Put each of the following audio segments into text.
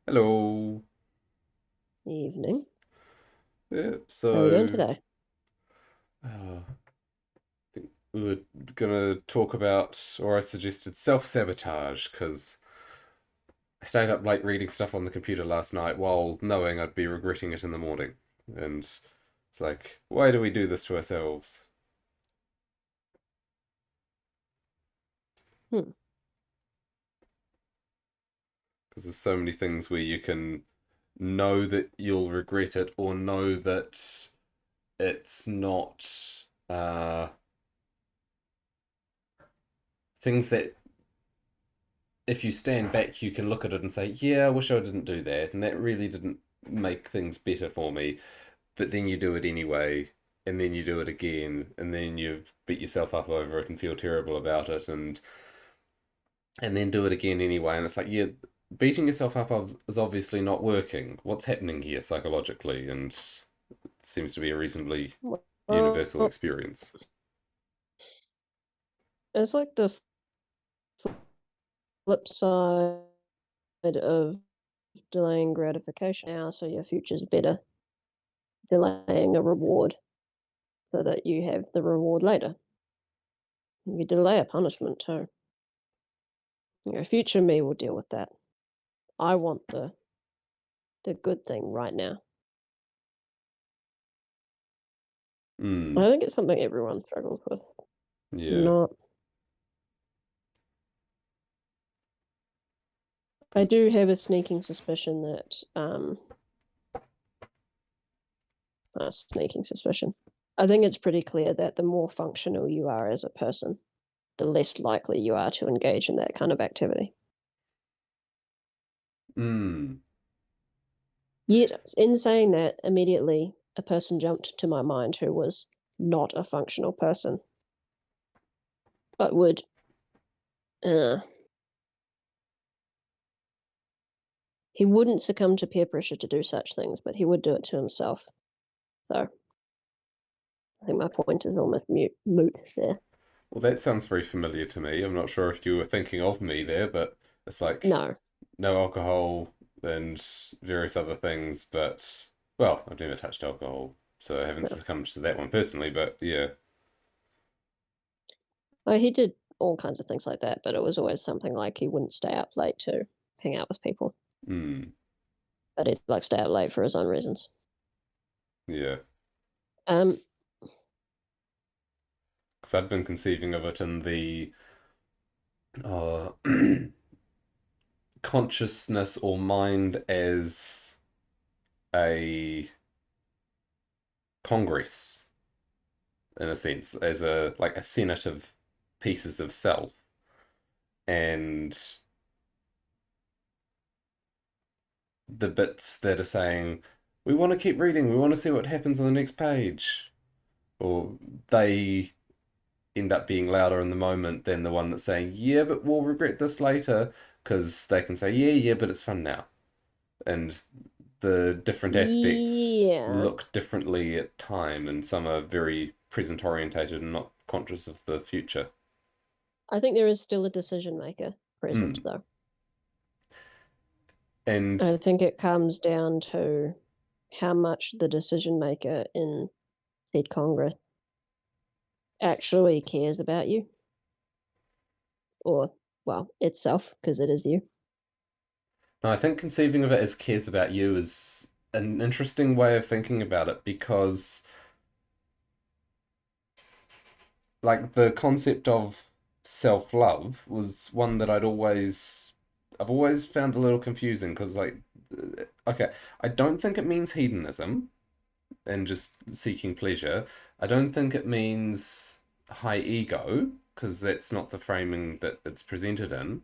Hello. Evening. Yeah, How are we doing so today? I think we were gonna talk about, or I suggested self-sabotage, because I stayed up late reading stuff on the computer last night while knowing I'd be regretting it in the morning. And it's like, why do we do this to ourselves? Hmm. Because there's so many things where you can know that you'll regret it, or know that it's not uh, things that if you stand back, you can look at it and say, yeah, I wish I didn't do that. And that really didn't make things better for me. But then you do it anyway. And then you do it again. And then you beat yourself up over it and feel terrible about it. And then do it again anyway. And it's like, yeah, beating yourself up is obviously not working. What's happening here psychologically? And it seems to be a reasonably universal Well, experience. it's like the flip side of delaying gratification now, so your future's better. Delaying a reward so that you have the reward later. You delay a punishment too. Future me will deal with that. I want the good thing right now. Hmm. I think it's something everyone struggles with. Yeah. Not. I do have a sneaking suspicion that a sneaking suspicion. I think it's pretty clear that the more functional you are as a person, the less likely you are to engage in that kind of activity. Hmm. Yet, in saying that, immediately a person jumped to my mind who was not a functional person, but would, uh, he wouldn't succumb to peer pressure to do such things, but he would do it to himself. So I think my point is almost moot there. Well, that sounds very familiar to me. I'm not sure if you were thinking of me there, but it's like No, no alcohol and various other things. But, well, I've never touched alcohol, so I haven't no. succumbed to that one personally, but yeah. Well, he did all kinds of things like that, but it was always something like he wouldn't stay up late to hang out with people, Hmm. but he'd like stay up late for his own reasons. Yeah. Um, Because I'd been conceiving of it in the uh, consciousness or mind as a congress, in a sense, as a like a senate of pieces of self. And the bits that are saying, we want to keep reading, we want to see what happens on the next page, or they end up being louder in the moment than the one that's saying, yeah, but we'll regret this later, because they can say, yeah, yeah, but it's fun now. And the different aspects yeah, look differently at time, and some are very present orientated and not conscious of the future. I think there is still a decision maker present, Mm. though. And I think it comes down to how much the decision maker in said Congress actually cares about you, or, well, itself, because it is you. I think conceiving of it as cares about you is an interesting way of thinking about it because like the concept of self-love was one that I've always found a little confusing because like okay, I don't think it means hedonism and just seeking pleasure. I don't think it means high ego because that's not the framing that it's presented in.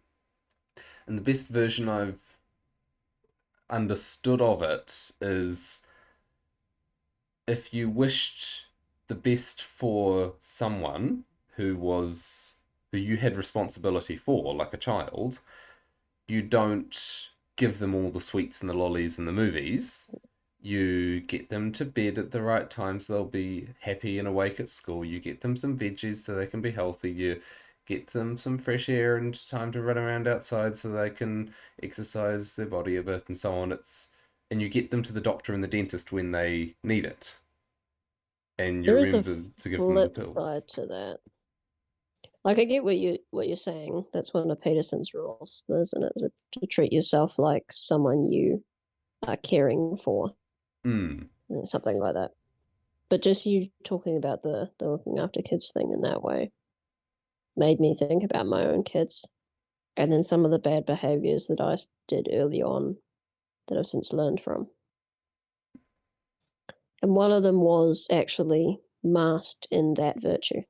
And the best version I've understood of it is if you wished the best for someone who was who you had responsibility for, like a child, you don't give them all the sweets and the lollies and the movies. You get them to bed at the right time so they'll be happy and awake at school. You get them some veggies so they can be healthy. You get them some fresh air and time to run around outside so they can exercise their body a bit and so on. And you get them to the doctor and the dentist when they need it, and you There is a remember to give them the flip pills. side to that. Like I get what you're saying. That's one of Peterson's rules, isn't it? To treat yourself like someone you are caring for, Mm. something like that. But just you talking about the looking after kids thing in that way made me think about my own kids and then some of the bad behaviors that I did early on that I've since learned from. And one of them was actually masked in that virtue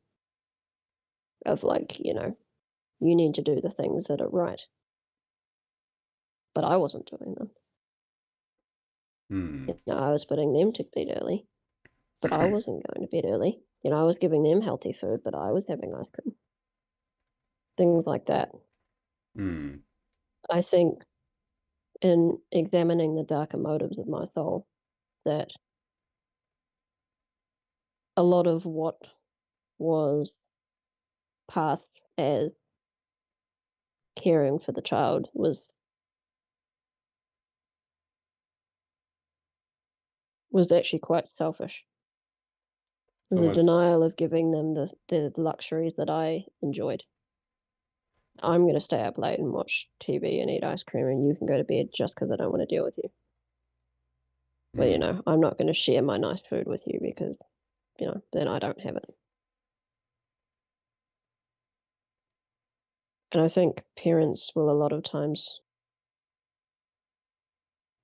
of like, you need to do the things that are right. But I wasn't doing them. Mm. I was putting them to bed early, but I wasn't going to bed early. I was giving them healthy food, but I was having ice cream. Things like that. Mm. I think in examining the darker motives of my soul, that a lot of what was passed as caring for the child was actually quite selfish. It's The almost. denial of giving them the luxuries that I enjoyed. I'm going to stay up late and watch TV and eat ice cream, and you can go to bed just because I don't want to deal with you. But, Mm. I'm not going to share my nice food with you because, then I don't have it. And I think parents will a lot of times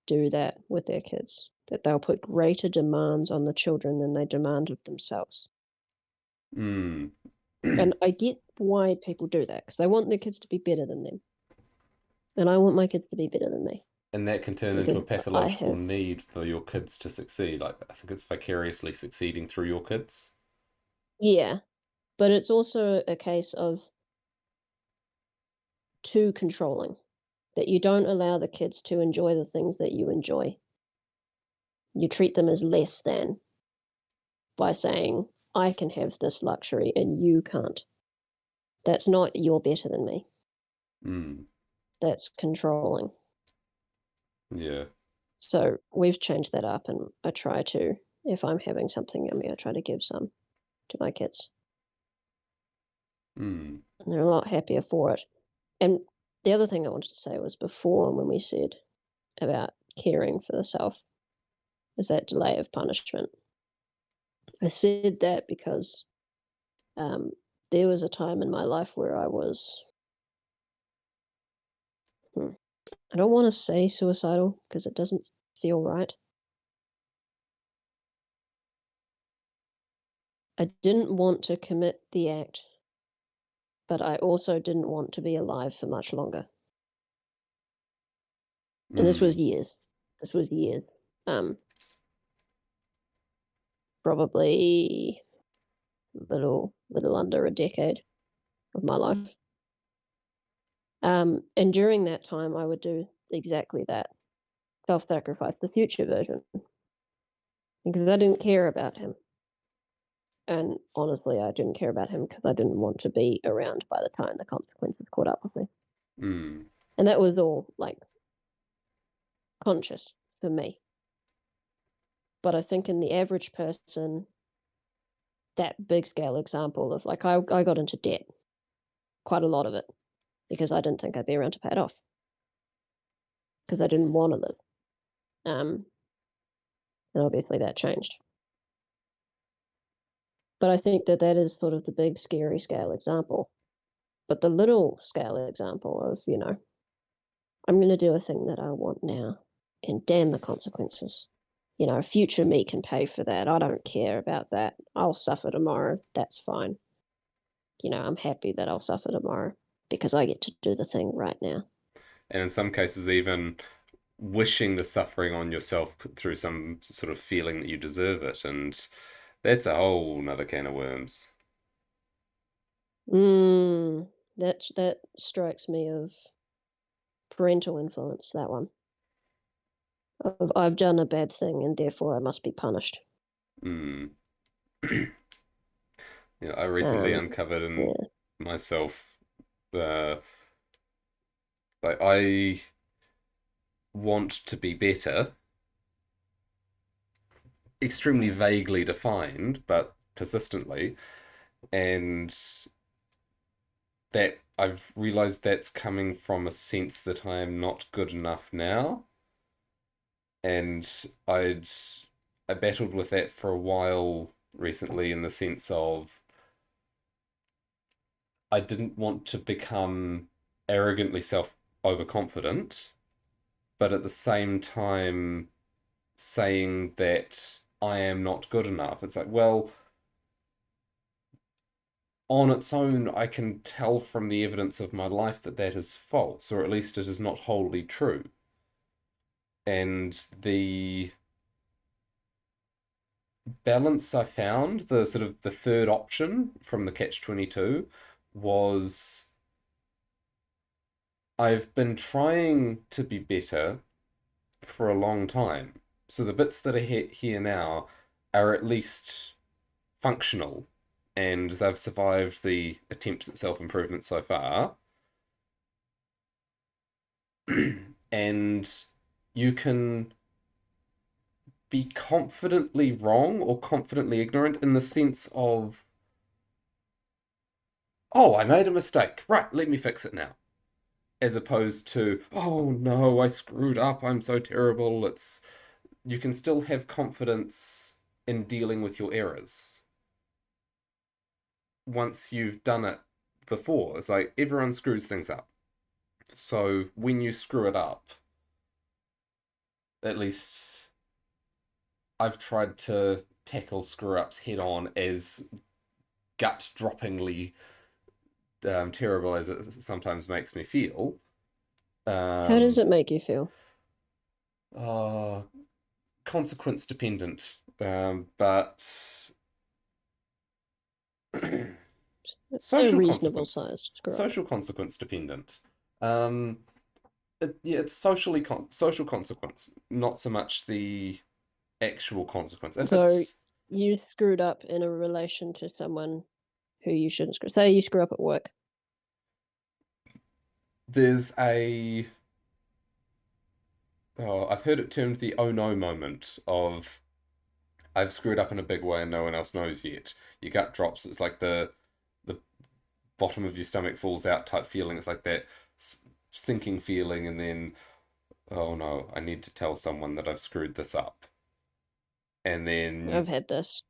do that with their kids, that they'll put greater demands on the children than they demand of themselves. Mm. And I get why people do that because they want their kids to be better than them. And I want my kids to be better than me And that can turn into because a I pathological have, need for your kids to succeed. Like, I think it's vicariously succeeding through your kids. yeah, but it's also a case of too controlling, that you don't allow the kids to enjoy the things that you enjoy. You treat them as less than by saying, I can have this luxury and you can't. That's not you're better than me. Mm. That's controlling. Yeah. So we've changed that up, and I try to, if I'm having something yummy, I try to give some to my kids. Mm. And they're a lot happier for it. And the other thing I wanted to say was before when we said about caring for the self is that delay of punishment. I said that because um, there was a time in my life where I was, I don't want to say suicidal because it doesn't feel right. I didn't want to commit the act, but I also didn't want to be alive for much longer. And this was Mm. years. This was years. Um, Probably little under a decade of my life. And during that time, I would do exactly that, self-sacrifice, the future version, because I didn't care about him. And honestly, I didn't care about him because I didn't want to be around by the time the consequences caught up with me. Mm. And that was all like conscious for me. But I think in the average person, that big scale example of like I got into debt, quite a lot of it, because I didn't think I'd be around to pay it off because I didn't want to live. Um, and obviously that changed. But I think that is sort of the big scary scale example. But the little scale example of, I'm going to do a thing that I want now and damn the consequences. Future me can pay for that. I don't care about that. I'll suffer tomorrow. That's fine. I'm happy that I'll suffer tomorrow because I get to do the thing right now. And in some cases, even wishing the suffering on yourself through some sort of feeling that you deserve it. And that's a whole nother can of worms. That strikes me of parental influence, that one. Of I've done a bad thing and therefore I must be punished. Mm. I recently Um, uncovered in yeah. myself Uh, like I want to be better, extremely vaguely defined, but persistently, and that I've realized that's coming from a sense that I am not good enough now, and I'd I battled with that for a while recently in the sense of I didn't want to become arrogantly self overconfident, but at the same time saying that I am not good enough. It's like, well, on its own, I can tell from the evidence of my life that that is false, or at least it is not wholly true. And the balance I found, the sort of the third option from the Catch 22 was I've been trying to be better for a long time. So the bits that are here now are at least functional and they've survived the attempts at self improvement so far. And you can be confidently wrong or confidently ignorant in the sense of, oh, I made a mistake. Right, let me fix it now. As opposed to, oh no, I screwed up. I'm so terrible. It's You can still have confidence in dealing with your errors once you've done it before. It's like everyone screws things up. So when you screw it up, at least I've tried to tackle screw ups head on, as gut droppingly terrible as it sometimes makes me feel. How does Um, it make you feel? uh, Consequence dependent, but It's a social reasonable consequence, sized screw up. dependent. Um, yeah, it's social consequence, not so much the actual consequence. If So it's you screwed up in a relation to someone who you shouldn't screw. Say you screw up at work. there's a oh, I've heard it termed the oh no moment of I've screwed up in a big way and no one else knows yet. Your gut drops. It's like the bottom of your stomach falls out type feeling. It's like that sinking feeling, and then oh no, I need to tell someone that I've screwed this up, and then I've had this.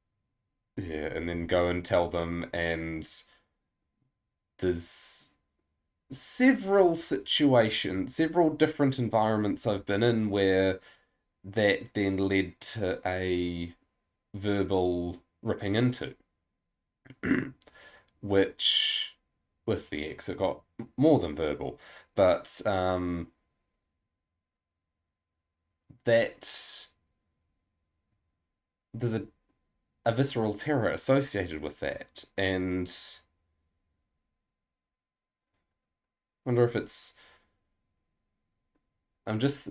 yeah, and then go and tell them, and there's several different environments I've been in where that then led to a verbal ripping into, which with the ex it got more than verbal, but that there's a visceral terror associated with that, and I wonder if it's I'm just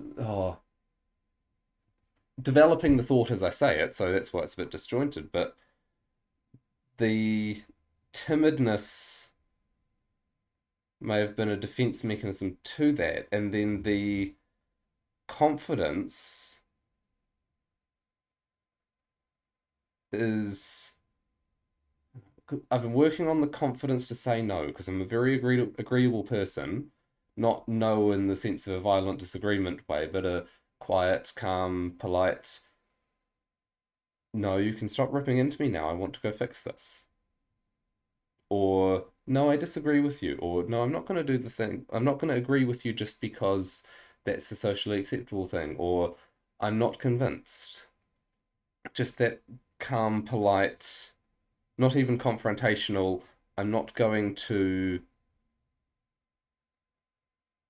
developing the thought as I say it, so that's why it's a bit disjointed. But the timidness may have been a defense mechanism to that, and then the confidence is I've been working on the confidence to say no because I'm a very agreeable person, not no in the sense of a violent disagreement way, but a quiet, calm, polite. No, you can stop ripping into me now. I want to go fix this. Or no, I disagree with you. Or no, I'm not going to do the thing. I'm not going to agree with you just because that's the socially acceptable thing. Or I'm not convinced. Just that calm, polite, not even confrontational. I'm not going to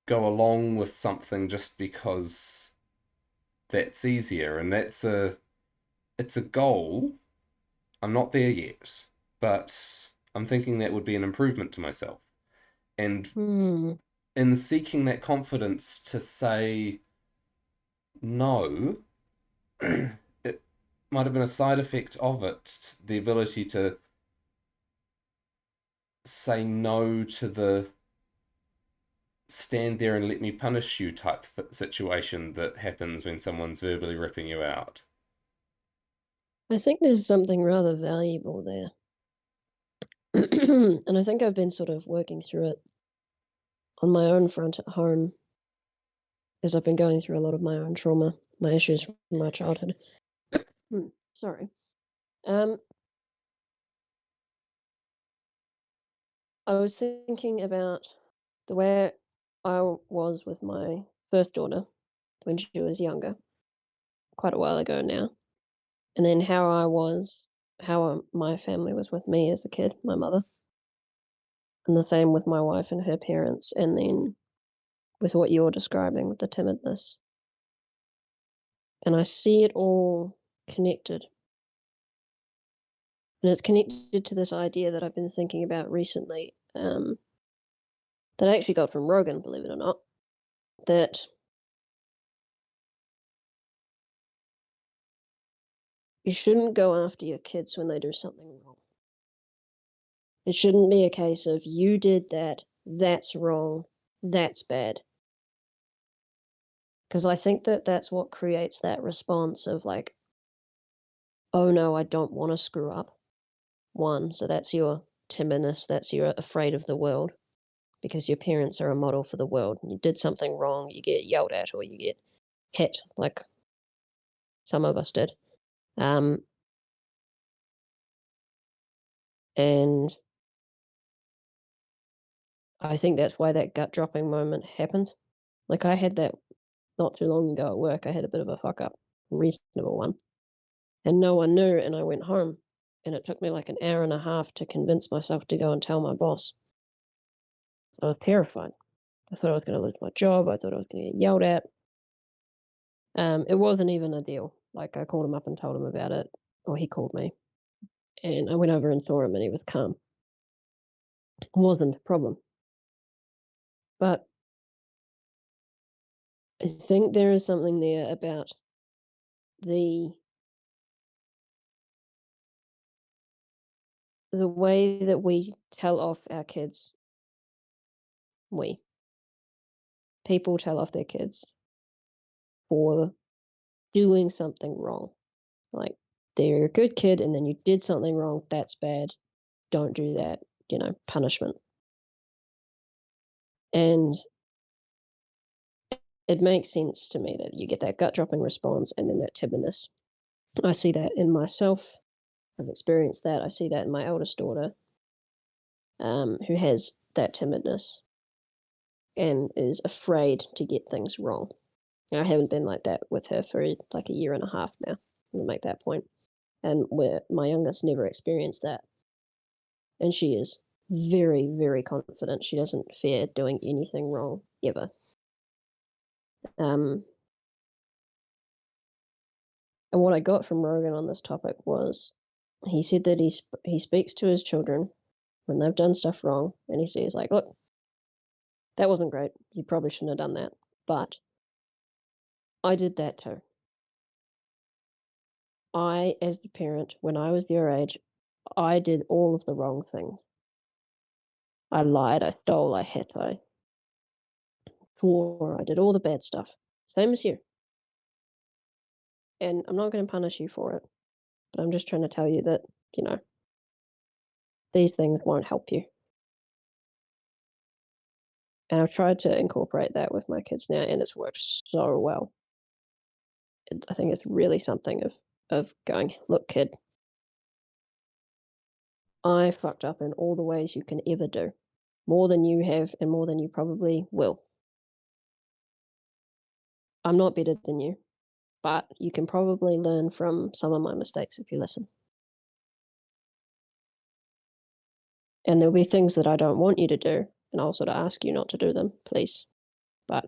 go along with something just because that's easier. And it's a goal. I'm not there yet, but I'm thinking that would be an improvement to myself. And Hmm. in seeking that confidence to say no, it might have been a side effect of it, the ability to say no to the stand there and let me punish you type situation that happens when someone's verbally ripping you out. I think there's something rather valuable there. And I think I've been sort of working through it on my own front at home as I've been going through a lot of my own trauma, my issues from my childhood. Sorry. Um, I was thinking about the way I was with my first daughter when she was younger, quite a while ago now, and then how my family was with me as a kid, my mother, and the same with my wife and her parents, and then with what you're describing with the timidness. And I see it all connected. And it's connected to this idea that I've been thinking about recently, that I actually got from Rogan, believe it or not, that you shouldn't go after your kids when they do something wrong. It shouldn't be a case of you did that, that's wrong, that's bad. Because I think that that's what creates that response of like, oh no, I don't want to screw up. One, so that's your timidness, that's your afraid of the world, because your parents are a model for the world. You did something wrong, you get yelled at or you get hit, like some of us did. Um, and I think that's why that gut dropping moment happened. Like I had that not too long ago at work. I had a bit of a fuck up, reasonable one, and no one knew. And I went home, and it took me like an hour and a half to convince myself to go and tell my boss. I was terrified. I thought I was going to lose my job. I thought I was going to get yelled at. It wasn't even a deal. Like I called him up and told him about it, or he called me, and I went over and saw him, and he was calm. It wasn't a problem, but I think there is something there about the the way that we tell off our kids. We people tell off their kids for doing something wrong. Like they're a good kid, and then you did something wrong. That's bad. Don't do that. Punishment. And it makes sense to me that you get that gut dropping response and then that timidness. I see that in myself. I've experienced that. I see that in my eldest daughter, who has that timidness and is afraid to get things wrong. I haven't been like that with her for like a year and a half now. To make that point, and where my youngest never experienced that, and she is very, very confident. She doesn't fear doing anything wrong ever. Um, and what I got from Rogan on this topic was he said that he speaks to his children when they've done stuff wrong, and he says like, "Look, that wasn't great. You probably shouldn't have done that, but I did that too. I, as the parent, when I was your age, I did all of the wrong things. I lied, I stole, I hit, I swore, I did all the bad stuff. Same as you. And I'm not going to punish you for it, but I'm just trying to tell you that, you know, these things won't help you." And I've tried to incorporate that with my kids now, and it's worked so well. I think it's really something of going, look, kid, I fucked up in all the ways you can ever do, more than you have and more than you probably will. I'm not better than you, but you can probably learn from some of my mistakes if you listen. And there'll be things that I don't want you to do, and I'll sort of ask you not to do them, please. But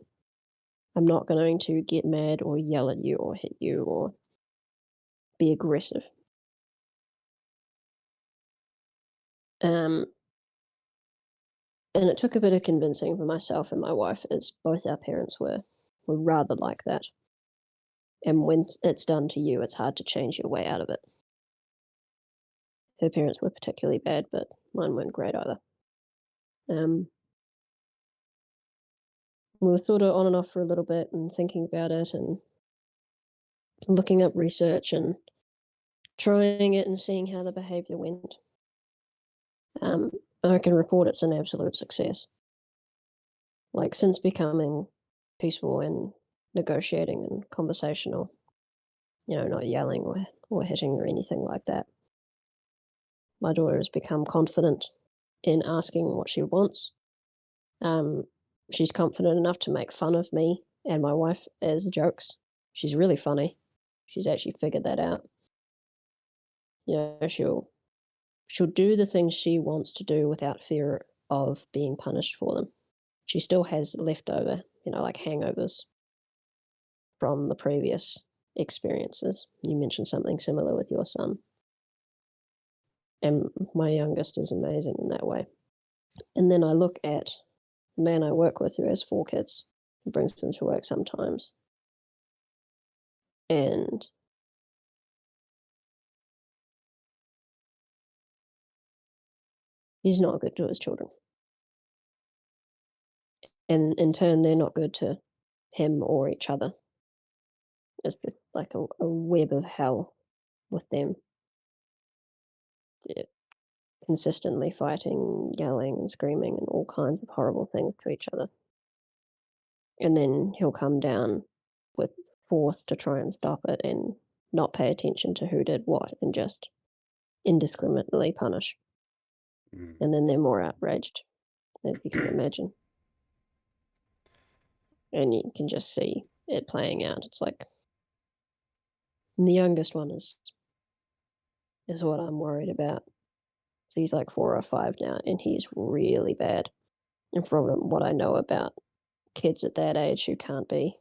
I'm not going to get mad or yell at you or hit you or be aggressive. Um, and it took a bit of convincing for myself and my wife, as both our parents were rather like that. And when it's done to you, it's hard to change your way out of it. Her parents were particularly bad, but mine weren't great either. Um, We were sort of on and off for a little bit and thinking about it and looking up research and trying it and seeing how the behavior went. Um, I can report it's an absolute success. Like, since becoming peaceful and negotiating and conversational, not yelling or hitting or anything like that, my daughter has become confident in asking what she wants. Um, she's confident enough to make fun of me and my wife as jokes. She's really funny. She's actually figured that out. She'll do the things she wants to do without fear of being punished for them. She still has leftover, like hangovers from the previous experiences. You mentioned something similar with your son. And my youngest is amazing in that way. And then I look at the man I work with who has 4 kids, who brings them to work sometimes. And he's not good to his children. And in turn, they're not good to him or each other. It's just like a web of hell with them. They're consistently fighting, yelling, and screaming, and all kinds of horrible things to each other. And then he'll come down with force to try and stop it and not pay attention to who did what and just indiscriminately punish. Mm. And then they're more outraged, as you can imagine. And you can just see it playing out. It's like the youngest one is what I'm worried about. So he's like 4 or 5 now, and he's really bad. And from what I know about kids at that age who can't be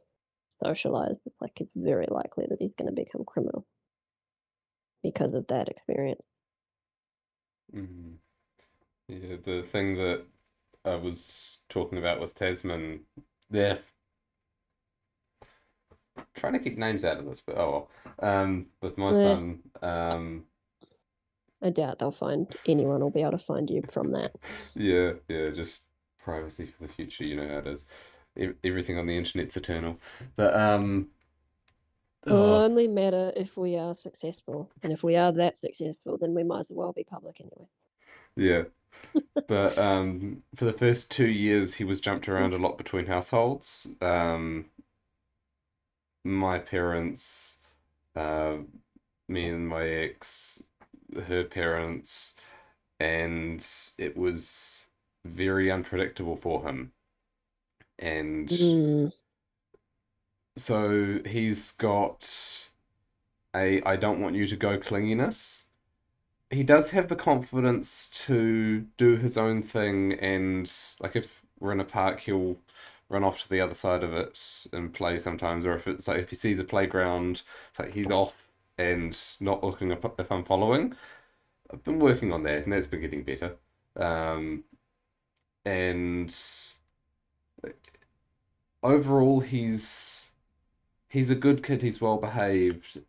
socialized, it's like it's very likely that he's going to become criminal because of that experience. Mm. Yeah, the thing that I was talking about with Tasman, they're trying to keep names out of this, but oh well. With my Eh, son, I doubt they'll find anyone will be able to find you from that. yeah, yeah, just privacy for the future, you know how it is. Everything on the internet's eternal. But Well, it'll oh only matter if we are successful, and if we are that successful, then we might as well be public anyway. yeah. But for the first 2 years, he was jumped around a lot between households. My parents, uh, me and my ex, her parents, and it was very unpredictable for him. And Mm, so he's got a I don't want you to go clinginess. He does have the confidence to do his own thing, and like if we're in a park, he'll run off to the other side of it and play sometimes. Or if it's like if he sees a playground, it's like he's off and not looking up if I'm following. I've been working on that, and that's been getting better. Um, and overall, he's a good kid. He's well behaved,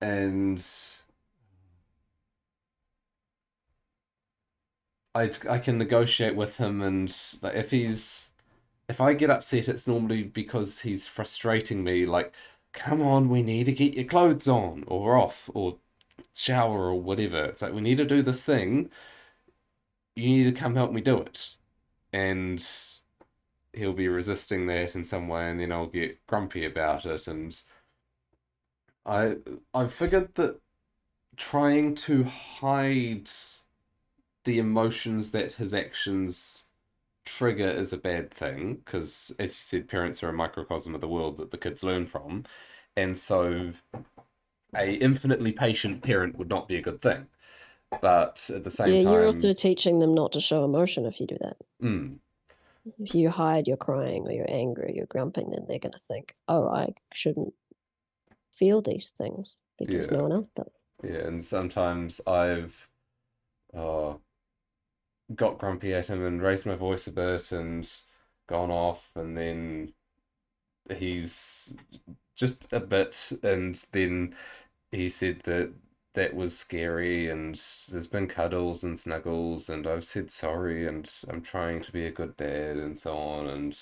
and I can negotiate with him. And like, if I get upset, it's normally because he's frustrating me. Like, come on, we need to get your clothes on or off or shower or whatever. It's like we need to do this thing. You need to come help me do it. And he'll be resisting that in some way, and then I'll get grumpy about it. And I I've figured that trying to hide the emotions that his actions trigger is a bad thing because, as you said, parents are a microcosm of the world that the kids learn from, and so a infinitely patient parent would not be a good thing. But at the same yeah, you're also time, teaching them not to show emotion if you do that. mm, If you hide you're crying or you're angry or you're grumping, then they're going to think, oh, I shouldn't feel these things because yeah, no one else does. yeah, and sometimes I've uh, got grumpy at him and raised my voice a bit and gone off, and then he's just a bit, and then he said that that was scary, and there's been cuddles and snuggles, and I've said sorry, and I'm trying to be a good dad, and so on, and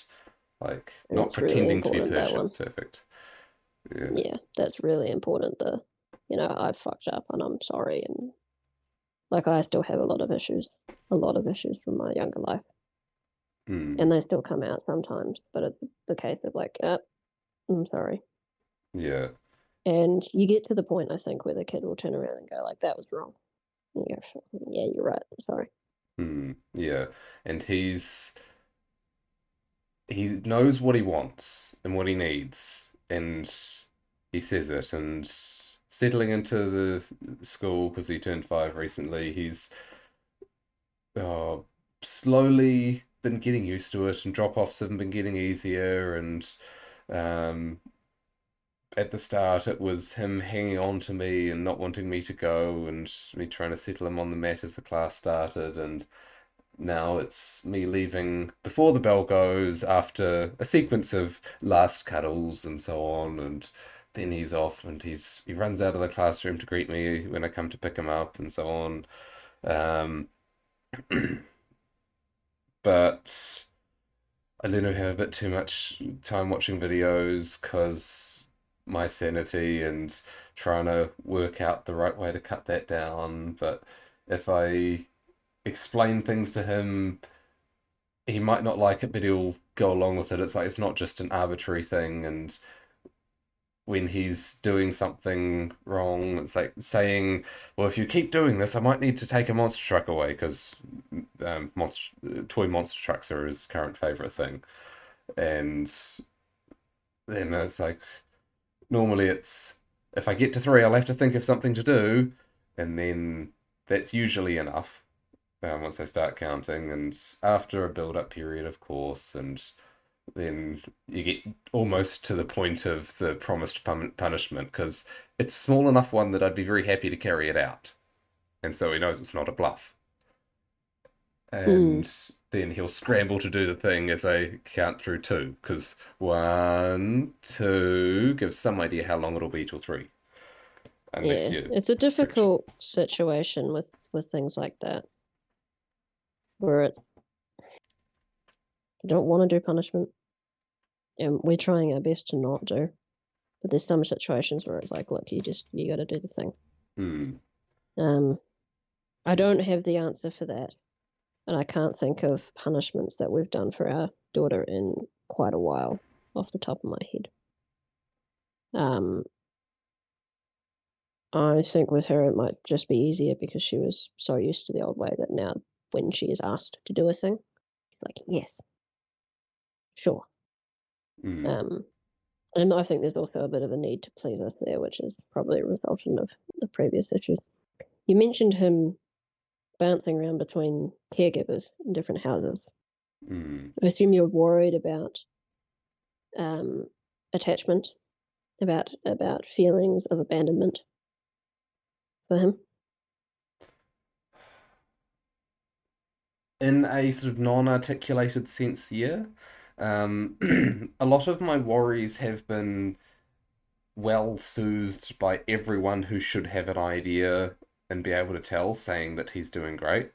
like not It's really pretending to be important, that one. perfect. Yeah. Yeah, that's really important. I fucked up and I'm sorry. And like, I still have a lot of issues from my younger life, and Mm. they still come out sometimes. But it's the case of like, I'm sorry. Yeah. And you get to the point, I think, where the kid will turn around and go like, "That was wrong." And you go, "Yeah, you're right. I'm sorry." Mm. Yeah. And he knows what he wants and what he needs, and he says it. And settling into the school because he turned 5 recently, he's uh, slowly been getting used to it, and drop-offs have been getting easier. And um, at the start, it was him hanging on to me and not wanting me to go, and me trying to settle him on the mat as the class started. And now it's me leaving before the bell goes after a sequence of last cuddles and so on. And then he's off, and he runs out of the classroom to greet me when I come to pick him up and so on. Um, but I let him have a bit too much time watching videos because my sanity and trying to work out the right way to cut that down. But if I explain things to him, he might not like it, but he'll go along with it. It's like it's not just an arbitrary thing. And when he's doing something wrong, it's like saying, "Well, if you keep doing this, I might need to take a monster truck away," because toy monster trucks are his current favorite thing. And then it's like normally it's if I get to 3, I'll have to think of something to do, and then that's usually enough once I start counting. And after a build-up period, of course, and then you get almost to the point of the promised punishment because it's small enough one that I'd be very happy to carry it out, and so he knows it's not a bluff. Mm, And then he'll scramble to do the thing as I count through 2, because 1, 2 gives some idea how long it'll be till 3, unless yeah, you it's a stretch it. difficult situation with things like that, where it's you don't want to do punishment, and we're trying our best to not do. But there's some situations where it's like, look, you got to do the thing. Hmm. Um, I don't have the answer for that, and I can't think of punishments that we've done for our daughter in quite a while off the top of my head. Um, I think with her it might just be easier because she was so used to the old way that now when she is asked to do a thing, she's like, yes, sure. Hmm. Um, and I think there's also a bit of a need to please us there, which is probably a resultant of the previous issues. You mentioned him bouncing around between caregivers in different houses. Hmm. I assume you're worried about um, attachment, about feelings of abandonment for him. In a sort of non-articulated sense, yeah. A lot of my worries have been well soothed by everyone who should have an idea and be able to tell, saying that he's doing great.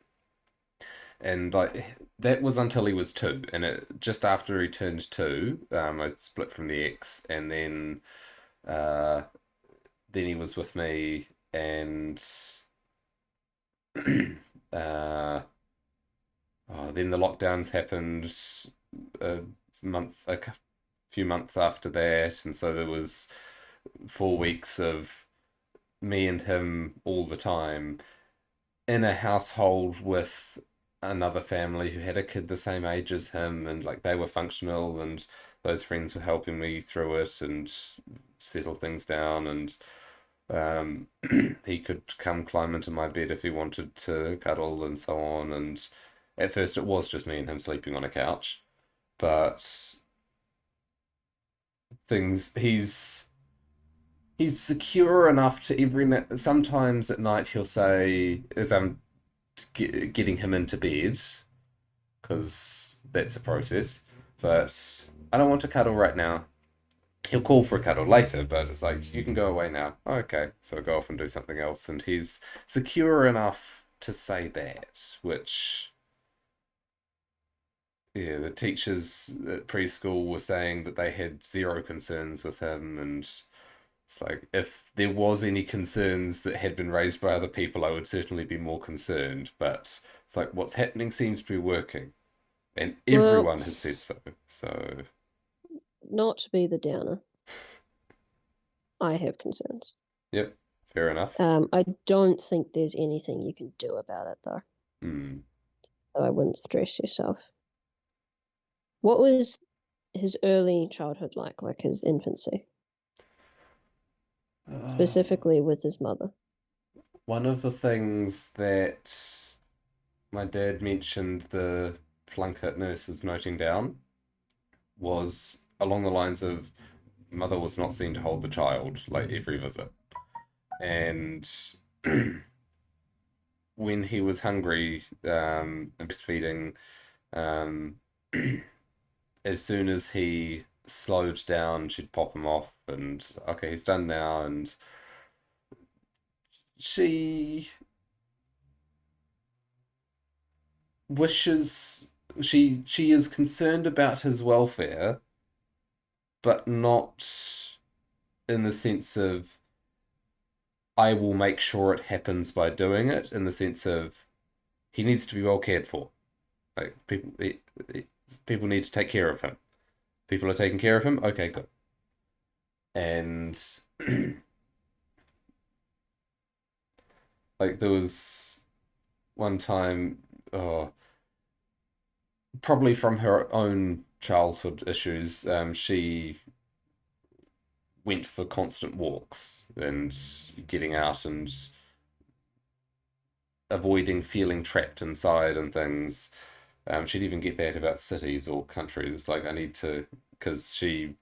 And like that was until he was 2, and just after he turned 2, I split from the ex, and uh, then he was with me, and uh, then the lockdowns happened a a few months after that, and so there was 4 weeks of me and him all the time in a household with another family who had a kid the same age as him, and like they were functional, and those friends were helping me through it and settle things down. And um, he could come climb into my bed if he wanted to cuddle and so on. And at first, it was just me and him sleeping on a couch, but things he's secure enough to sometimes at night he'll say as I'm getting him into bed, because that's a process. But I don't want to cuddle right now. he'll call for a cuddle later, but it's like, you can go away now. Okay, so I go off and do something else, and he's secure enough to say that, which, yeah, the teachers at preschool were saying that they had zero concerns with him, and it's like, if there was any concerns that had been raised by other people, I would certainly be more concerned, but it's like, what's happening seems to be working, and Well, everyone has said so. So, not to be the downer, I have concerns. yep, fair enough. I don't think there's anything you can do about it, though. Hmm. So I wouldn't stress yourself. What was his early childhood like his infancy, specifically with his mother? One of the things that my dad mentioned the Plunkett nurse was noting down was along the lines of mother was not seen to hold the child like every visit. And when he was hungry, and breastfeeding, um, as soon as he slowed down, she'd pop him off and, okay, he's done now. And she wishes she is concerned about his welfare, but not in the sense of I will make sure it happens by doing it. In the sense of he needs to be well cared for. Like people need to take care of him. People are taking care of him. Okay, good. And like there was one time, oh, probably from her own childhood issues, she went for constant walks and getting out and avoiding feeling trapped inside and things. She'd even get that about cities or countries. It's like I need to, because she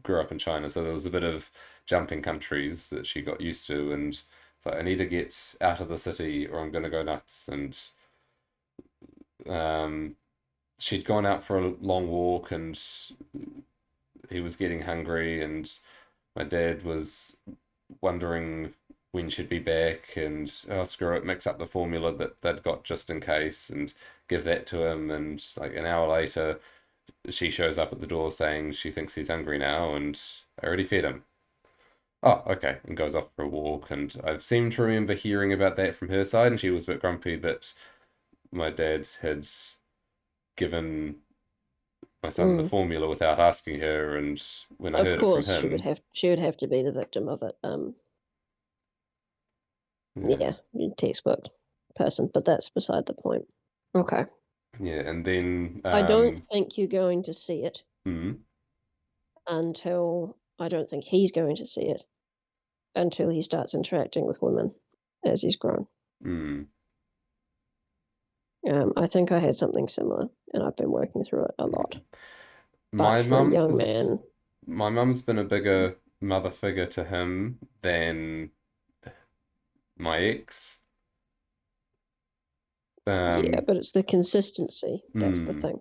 grew up in China, so there was a bit of jumping countries that she got used to, and it's like I need to get out of the city or I'm going to go nuts. And um, she'd gone out for a long walk, and he was getting hungry, and my dad was wondering when she'd be back, and oh screw it, mix up the formula that they'd got just in case and give that to him. And like an hour later, she shows up at the door saying she thinks he's hungry now, and I already fed him. Oh, okay, and goes off for a walk. And I've seemed to remember hearing about that from her side, and she was a bit grumpy that my dad had given my son the Mm. formula without asking her. And when I Of heard it from course, him, she would have to be the victim of it. yeah, Yeah, textbook person, but that's beside the point. Okay. yeah, and then I don't think you're going to see it hmm, until I don't think he's going to see it until he starts interacting with women as he's grown. hmm. I think I had something similar, and I've been working through it a lot. But My for a mum young has man, my mum's been a bigger mother figure to him than my ex. yeah, Um, but it's the consistency that's the hmm, thing.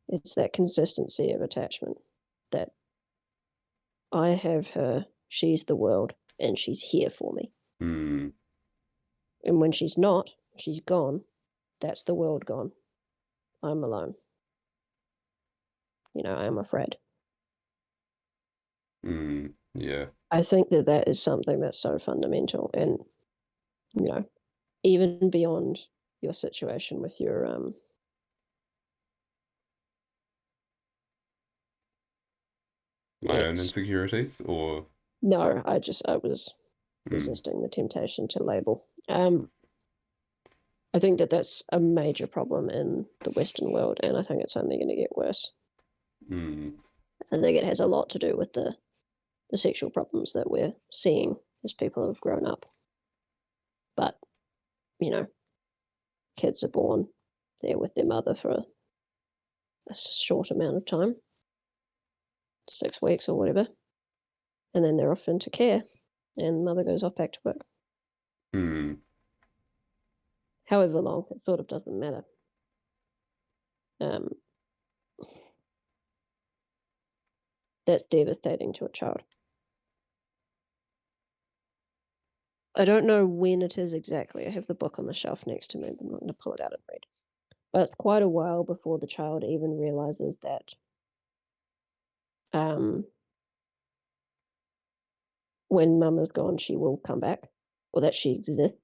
It's that consistency of attachment that I have her, she's the world, and she's here for me. hmm, And when she's not, she's gone, that's the world gone. I'm alone. I'm afraid. hmm, yeah, I think that that is something that's so fundamental, and you know, even beyond your situation with your my own ex. insecurities, or No, I was hmm, resisting the temptation to label. I think that that's a major problem in the Western world, and I think it's only going to get worse. hmm, I think it has a lot to do with the sexual problems that we're seeing as people have grown up. But you know, kids are born, they're with their mother for a short amount of time, 6 weeks or whatever, and then they're off into care, and mother goes off back to work. hmm, However long, it sort of doesn't matter. Um, that's devastating to a child. I don't know when it is exactly. I have the book on the shelf next to me, but I'm not going to pull it out and read. But it's quite a while before the child even realizes that um, when mum is gone, she will come back, or that she exists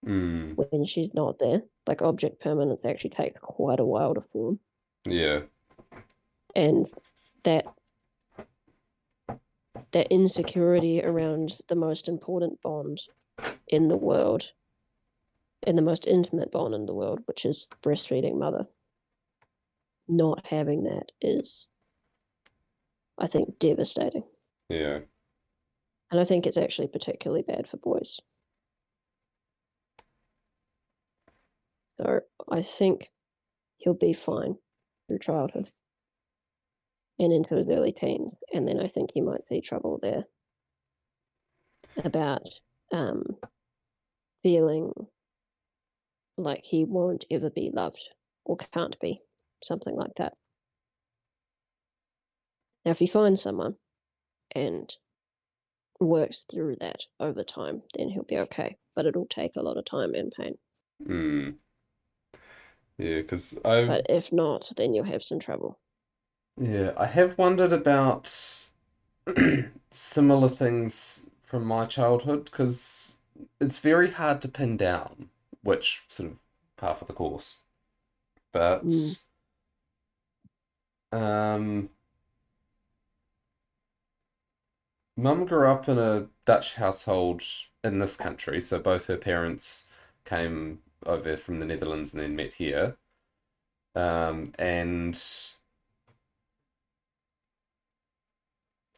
Mm, when she's not there. Like object permanence actually takes quite a while to form, yeah. and that that insecurity around the most important bond in the world, and the most intimate bond in the world, which is breastfeeding mother, not having that is, I think, devastating. Yeah. And I think it's actually particularly bad for boys. So I think he'll be fine through childhood and into his early teens. And then I think he might see trouble there about um, feeling like he won't ever be loved or can't be, something like that. Now, if he finds someone and works through that over time, then he'll be okay. But it'll take a lot of time and pain. Mm, yeah, because I've But if not, then you'll have some trouble. yeah, I have wondered about similar things from my childhood because it's very hard to pin down which sort of path of the course. Mm. But um, Mum grew up in a Dutch household in this country, so both her parents came over from the Netherlands and then met here. And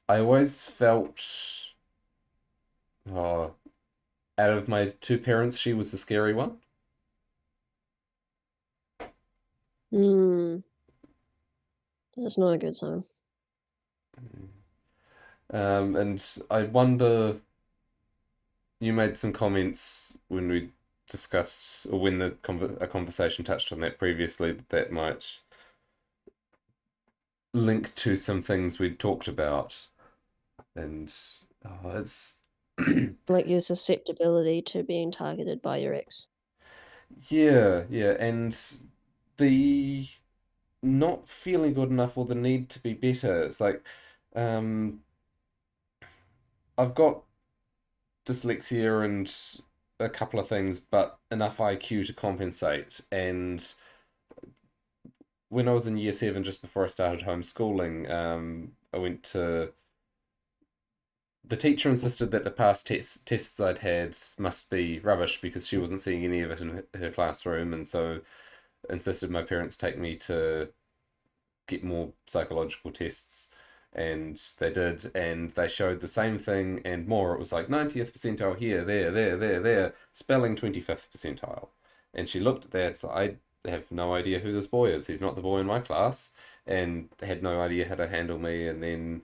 I always felt, oh, out of my two parents, she was the scary one. Mm. That's not a good sign. And I wonder, you made some comments when we discussed, or when a conversation touched on that previously, that might link to some things we'd talked about. And it's Like your susceptibility to being targeted by your ex. yeah, yeah, and the not feeling good enough or the need to be better. It's like um, I've got dyslexia and a couple of things, but enough IQ to compensate. And when I was in year seven, just before I started homeschooling, I went to the teacher insisted that the past tests I'd had must be rubbish because she wasn't seeing any of it in her classroom, and so insisted my parents take me to get more psychological tests. And they did, and they showed the same thing and more. It was like 90th percentile here, there, spelling 25th percentile. And she looked at that, so I have no idea who this boy is. He's not the boy in my class, and had no idea how to handle me. And then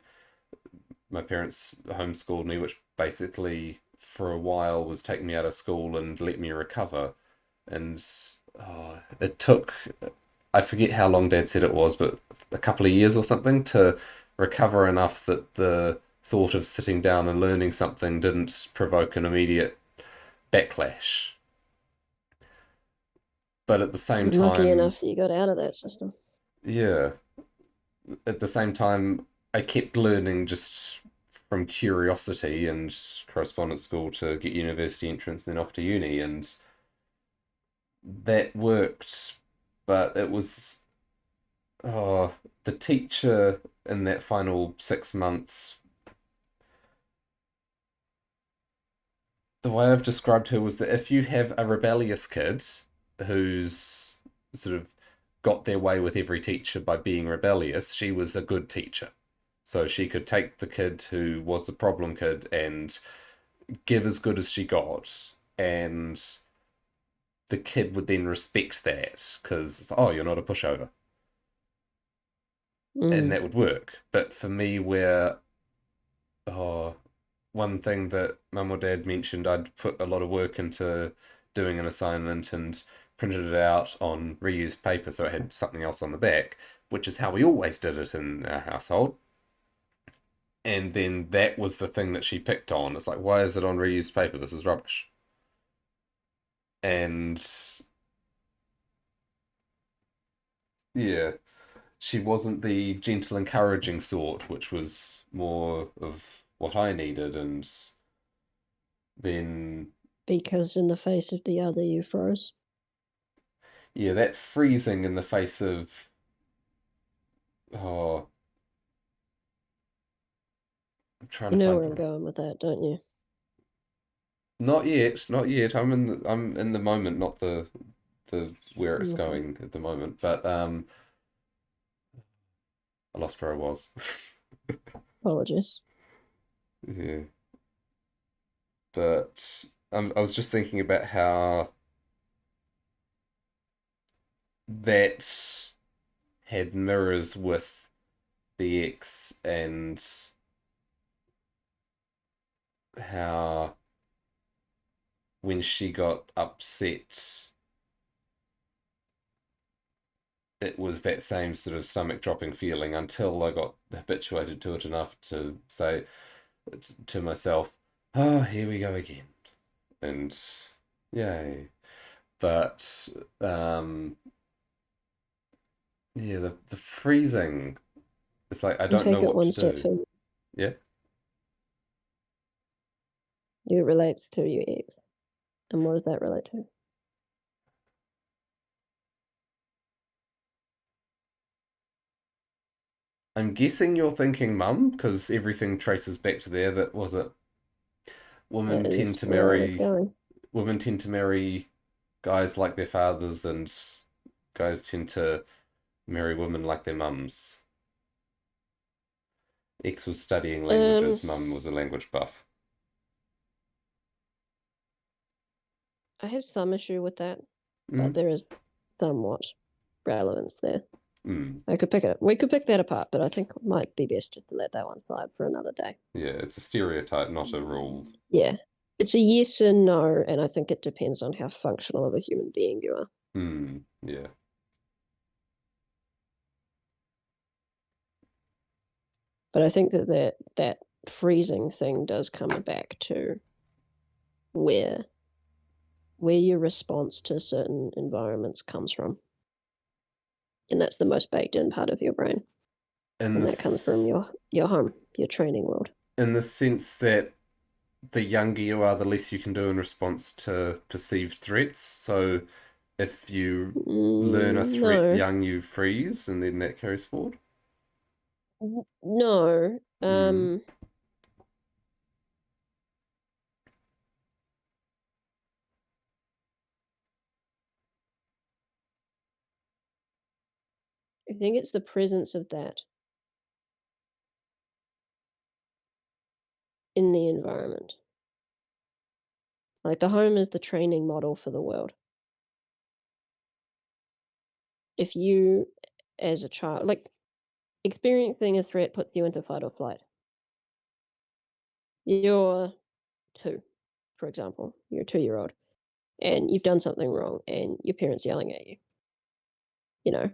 my parents homeschooled me, which basically for a while was take me out of school and let me recover. And it took, I forget how long Dad said it was, but a couple of years or something to recover enough that the thought of sitting down and learning something didn't provoke an immediate backlash. But at the same You're lucky time, enough that you got out of that system. yeah, at the same time, I kept learning just from curiosity and correspondence school to get university entrance, then off to uni, and that worked. But it was, oh, the teacher in that final 6 months, the way I've described her was that if you have a rebellious kid who's sort of got their way with every teacher by being rebellious, she was a good teacher. So she could take the kid who was the problem kid and give as good as she got, and the kid would then respect that because, oh, you're not a pushover. And Mm. that would work. But for me, where, oh, one thing that mum or dad mentioned, I'd put a lot of work into doing an assignment and printed it out on reused paper so it had something else on the back, which is how we always did it in our household. And then that was the thing that she picked on. It's like, why is it on reused paper? This is rubbish. And yeah, she wasn't the gentle, encouraging sort, which was more of what I needed. And then, because in the face of the other you froze. yeah, that freezing in the face of, oh, I'm trying You to know find where I'm the, going with that, don't you? not yet, not yet. I'm in the moment, not the where it's Okay. going at the moment. But I lost where I was. Apologies. Yeah, but I was just thinking about how that had mirrors with the ex and how when she got upset, it was that same sort of stomach dropping feeling until I got habituated to it enough to say to myself, "Oh, here we go again," and yay. But yeah, the freezing. It's like I And don't know take it what one to step do. further. Yeah, It relates to your ex. And what does that relate to? I'm guessing you're thinking mum because everything traces back to there. But was it That women tend is to where I was marry going. women tend to marry guys like their fathers, and guys tend to marry women like their mums. X was studying Um, languages, mum was a language buff. I have some issue with that, but Mm, there is somewhat relevance there. mm. I could pick it. We could pick that apart, but I think it might be best just to let that one slide for another day. Yeah, it's a stereotype, not a rule. Yeah, it's a yes and no, and I think it depends on how functional of a human being you are. Yeah. But I think that freezing thing does come back to where where your response to certain environments comes from, and that's the most baked in part of your brain, In and that comes from this your home, your training world. in the sense that the younger you are, the less you can do in response to perceived threats. So if you learn a threat No, young, you freeze, and then that carries forward. no. Mm, I think it's the presence of that in the environment. Like the home is the training model for the world. If you, as a child, like experiencing a threat puts you into fight or flight. You're two, for example, you're a 2 year old, and you've done something wrong, and your parents yelling at you. You know,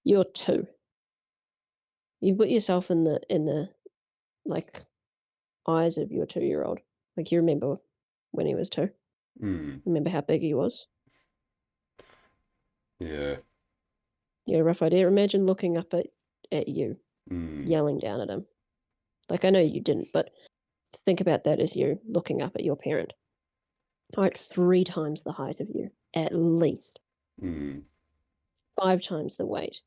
you're two. You put yourself in the like eyes of your 2 year old. Like you remember when he was two. mm, Remember how big he was. yeah. You have a rough idea. Imagine looking up at you, Mm, yelling down at him. Like I know you didn't, but think about that as you looking up at your parent. Like 3 times the height of you, at least mm. 5 times the weight,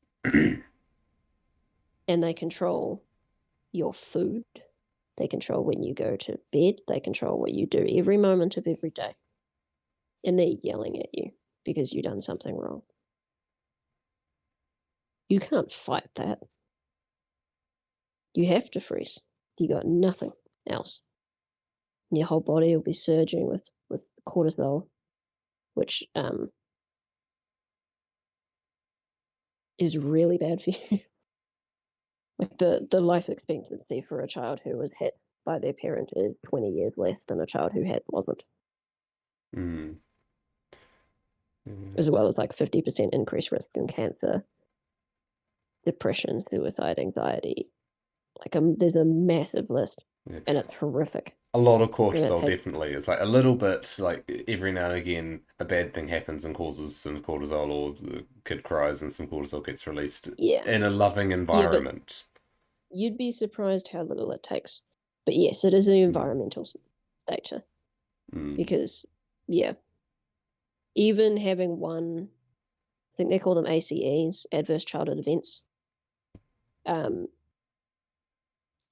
and they control your food. They control when you go to bed. They control what you do every moment of every day, and they're yelling at you because you've done something wrong. You can't fight that. You have to freeze. You got nothing else. Your whole body will be surging with cortisol, which is really bad for you. Like the life expectancy for a child who was hit by their parent is 20 years less than a child who wasn't, Mm. Yeah. as well as like 50% increased risk in cancer, depression, suicide, anxiety, there's a massive list, Yeah. and it's horrific, A lot of and it cortisol takes definitely. It's like a little bit like every now and again a bad thing happens and causes some cortisol, or the kid cries and some cortisol gets released yeah, in a loving yeah, but environment. you'd be surprised how little it takes. But yes, it is an Mm, environmental factor mm, because, yeah, even having one, I think they call them ACEs, adverse childhood events, um,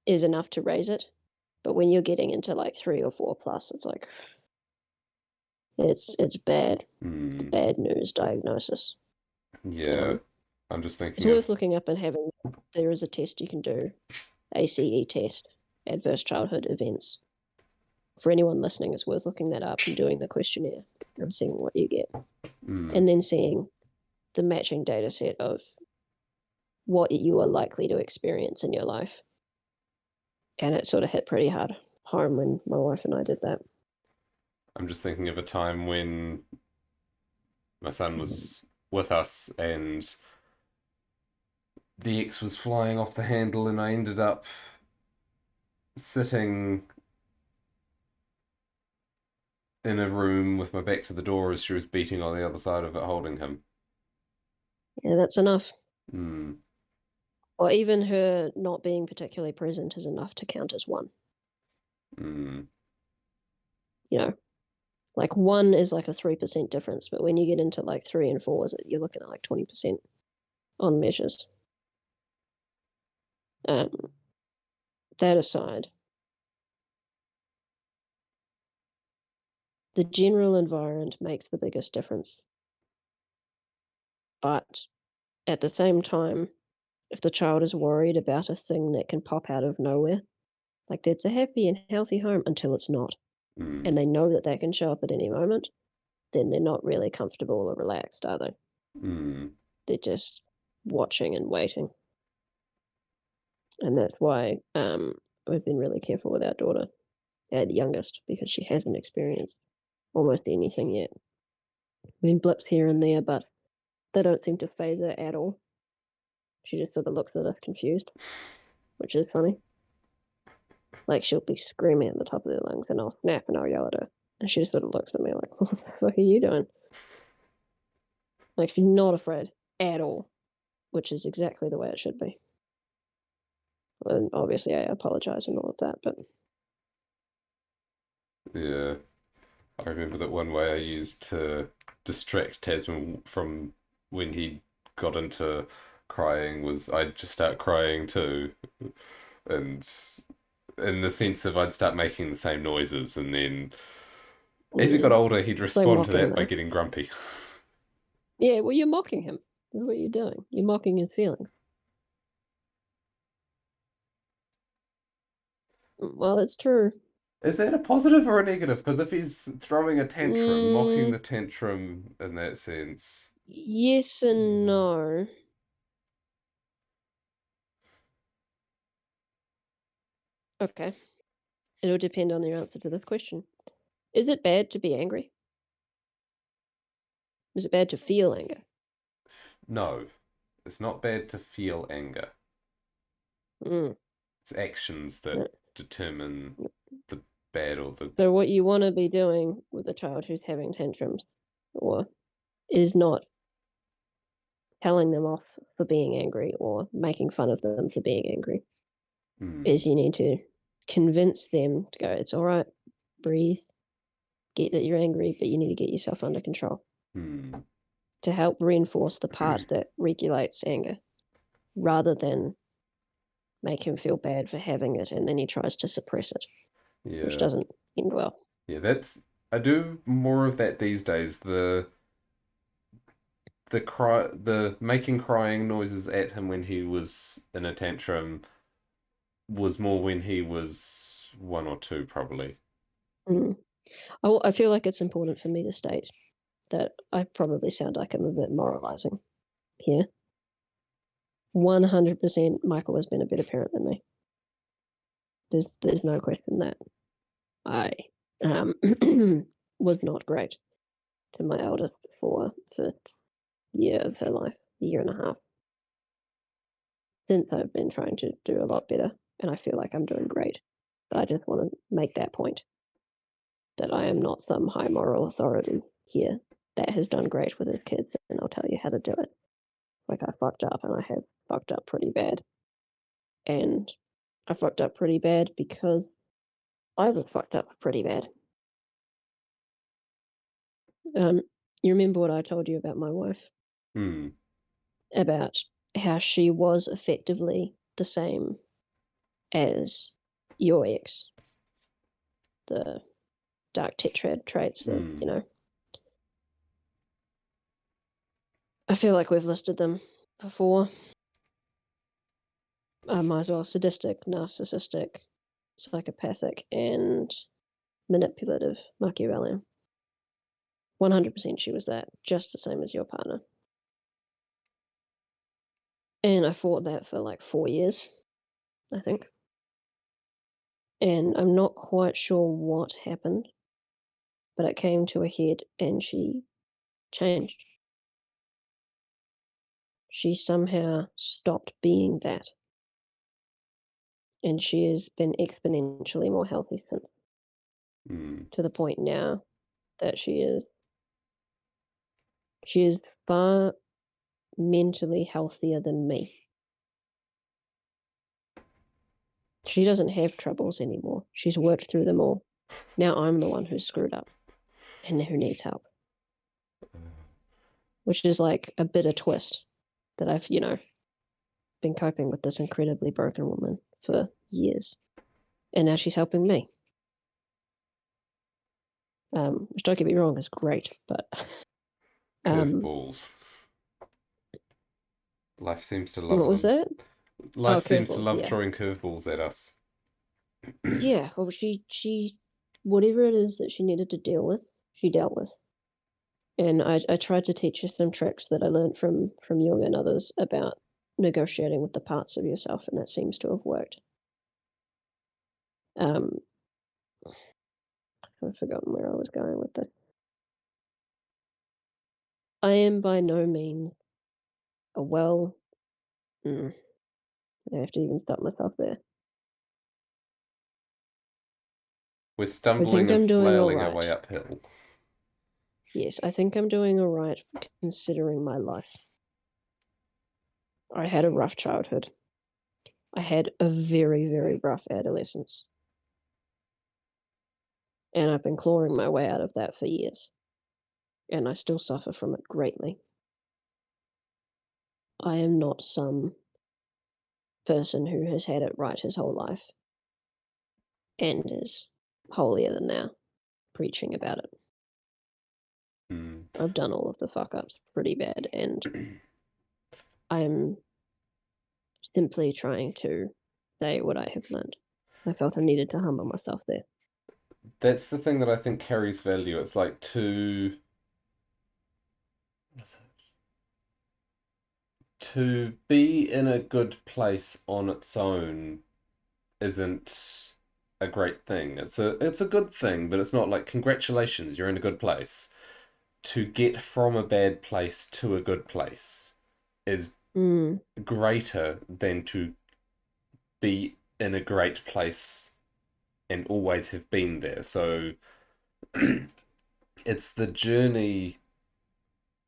is enough to raise it. But when you're getting into like 3 or 4 plus, it's like it's bad, mm. bad news diagnosis. Yeah. Um, I'm just it's thinking of worth looking up and having. There is a test you can do, ACE test, adverse childhood events. For anyone listening, it's worth looking that up and doing the questionnaire and seeing what you get, mm, and then seeing the matching data set of what you are likely to experience in your life. And it sort of hit pretty hard home when my wife and I did that. I'm just thinking of a time when my son was with us and the X was flying off the handle and I ended up sitting in a room with my back to the door as she was beating on the other side of it, holding him. Yeah, that's enough. Mm, Or even her not being particularly present is enough to count as one. mm, You know, like one is like a 3% difference, but when you get into like three and fours, you're looking at like 20% on measures. Um, that aside, the general environment makes the biggest difference. But at the same time, if the child is worried about a thing that can pop out of nowhere, like that's a happy and healthy home until it's not, and mm, they know that can show up at any moment, then they're not really comfortable or relaxed, are they? mm. They're just watching and waiting. And that's why we've been really careful with our daughter, our youngest, because she hasn't experienced almost anything yet. I mean, blips here and there, but they don't seem to phase her at all. She just sort of looks at us confused, which is funny. Like she'll be screaming at the top of their lungs, and I'll snap and I'll yell at her, and she just sort of looks at me like, "What the fuck are you doing?" Like she's not afraid at all, which is exactly the way it should be. And obviously, I apologize and all of that, but Yeah. I remember that one way I used to distract Tasman from when he got into crying was I'd just start crying too. And in the sense of I'd start making the same noises, and then as he got mm, older, he'd it's like respond to mocking that by them. getting grumpy. Yeah, well, you're mocking him. That's what you're doing. You're mocking his feelings. Well, it's true. Is that a positive or a negative? Because if he's throwing a tantrum, mocking Mm, the tantrum in that sense. yes and Mm. no. Okay. It'll depend on your answer to this question. Is it bad to be angry? Is it bad to feel anger? No, it's not bad to feel anger. Mm. It's actions that No. determine the bad or the. So what you want to be doing with a child who's having tantrums or is not telling them off for being angry or making fun of them for being angry Mm, is you need to convince them to go, it's all right, breathe, get that you're angry, but you need to get yourself under control mm, to help reinforce the part that regulates anger rather than make him feel bad for having it and then he tries to suppress it, which yeah, doesn't end well. yeah. That's I do more of that these days. The making crying noises at him when he was in a tantrum was more when he was one or two, probably. Mm. I feel like it's important for me to state that I probably sound like I'm a bit moralizing here. 100% Michael has been a better parent than me. There's no question that I um, was not great to my eldest for the first year of her life, a year and a half. Since I've been trying to do a lot better, and I feel like I'm doing great. But I just wanna make that point, that I am not some high moral authority here that has done great with his kids, and I'll tell you how to do it. Like, I fucked up, and I have fucked up pretty bad, and I fucked up pretty bad because I was fucked up pretty bad. Um, you remember what I told you about my wife? Hmm. About how she was effectively the same as your ex, the dark tetrad traits, the Hmm. I feel like we've listed them before. I might as well sadistic, narcissistic, psychopathic, and manipulative Machiavellian. 100% she was that, just the same as your partner. And I fought that for like 4 years, I think. And I'm not quite sure what happened, but it came to a head and she changed. She somehow stopped being that, and she has been exponentially more healthy since, Hmm. to the point now that she is far mentally healthier than me. She doesn't have troubles anymore. She's worked through them all. Now I'm the one who's screwed up and who needs help, which is like a bitter twist that I've, been coping with this incredibly broken woman for years. And now she's helping me. Which, don't get me wrong, is great, but um, Curveballs. Life seems to love what was them. that? Life Oh, seems to curveballs, love yeah. throwing curveballs at us. Yeah, well, she whatever it is that she needed to deal with, she dealt with. And I tried to teach her some tricks that I learned from Jung and others about negotiating with the parts of yourself, and that seems to have worked. Um, I've forgotten where I was going with this. I am by no means a well. Mm, I have to even stop myself there. We're I stumbling think and I'm doing all flailing our way right. uphill. Yes, I think I'm doing all right considering my life. I had a rough childhood. I had a very, very rough adolescence. And I've been clawing my way out of that for years. And I still suffer from it greatly. I am not some person who has had it right his whole life and is holier than thou preaching about it. Hmm. I've done all of the fuck ups pretty bad, and I'm simply trying to say what I have learned. I felt I needed to humble myself there. That's the thing that I think carries value. It's like to be in a good place on its own isn't a great thing. It's a good thing, but it's not like congratulations, you're in a good place. To get from a bad place to a good place is Mm. greater than to be in a great place and always have been there. So it's the journey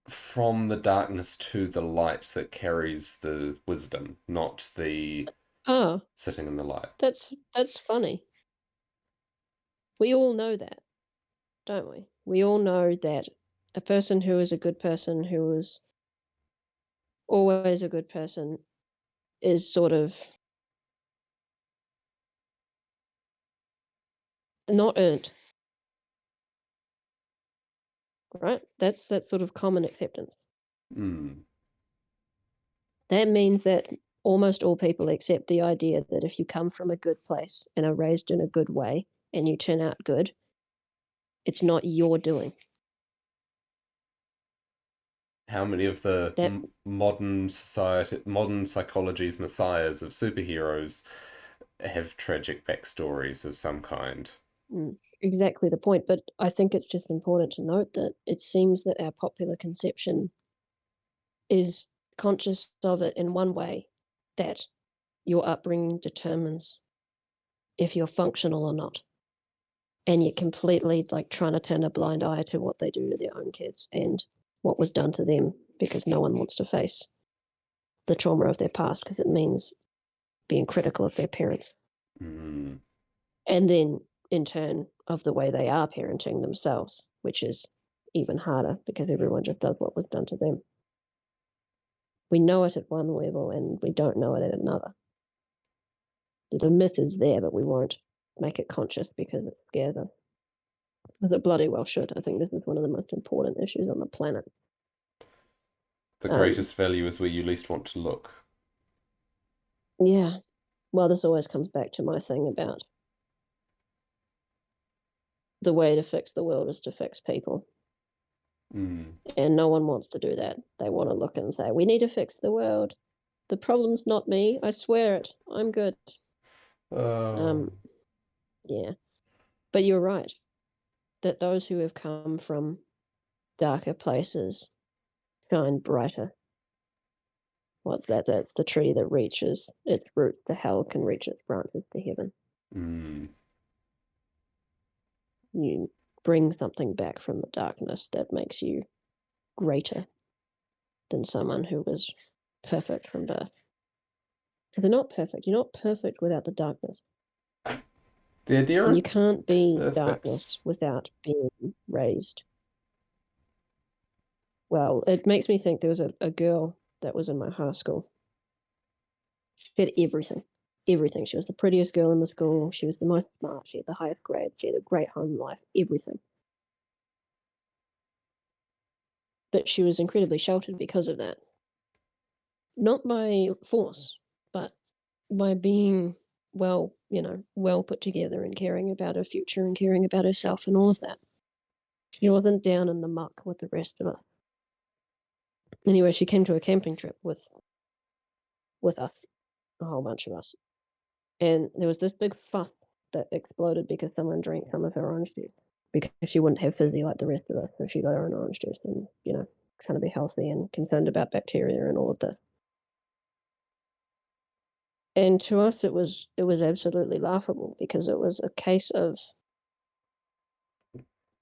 from the darkness to the light that carries the wisdom, not the Oh, sitting in the light. that's funny. We all know that, don't we? We all know that a person who is a good person, who is always a good person, is sort of not earned, right? That's sort of common acceptance. Mm. That means that almost all people accept the idea that if you come from a good place and are raised in a good way and you turn out good, it's not your doing. How many of the That modern society, modern psychology's messiahs of superheroes have tragic backstories of some kind? exactly the point. But I think it's just important to note that it seems that our popular conception is conscious of it in one way, that your upbringing determines if you're functional or not. And you're completely like trying to turn a blind eye to what they do to their own kids and what was done to them because no one wants to face the trauma of their past because it means being critical of their parents. Mm. And then in turn of the way they are parenting themselves, which is even harder because everyone just does what was done to them. We know it at one level and we don't know it at another. The myth is there, but we won't make it conscious because it scares us. As it bloody well should. I think this is one of the most important issues on the planet. The Um, greatest value is where you least want to look. yeah. Well, this always comes back to my thing about the way to fix the world is to fix people. Mm. And no one wants to do that. They want to look and say, we need to fix the world. The problem's not me. I swear it. I'm good. Oh. Um, yeah. But you're right that those who have come from darker places shine brighter. What's that? That's the tree that reaches its roots to hell can reach its branches to heaven. Mm. You bring something back from the darkness that makes you greater than someone who was perfect from birth. Because they're not perfect. You're not perfect without the darkness. The idea And you of can't be perfect. darkness without being raised. Well, it makes me think there was a girl that was in my high school. She had everything. Everything. She was the prettiest girl in the school. She was the most smart. She had the highest grade. She had a great home life. Everything. But she was incredibly sheltered because of that. Not by force, but by being well put together and caring about her future and caring about herself and all of that. She wasn't down in the muck with the rest of us. Anyway, she came to a camping trip with us, a whole bunch of us, and there was this big fuss that exploded because someone drank some of her orange juice because she wouldn't have fizzy like the rest of us, so she got her own orange juice and trying to be healthy and concerned about bacteria and all of this. And to us, it was absolutely laughable because it was a case of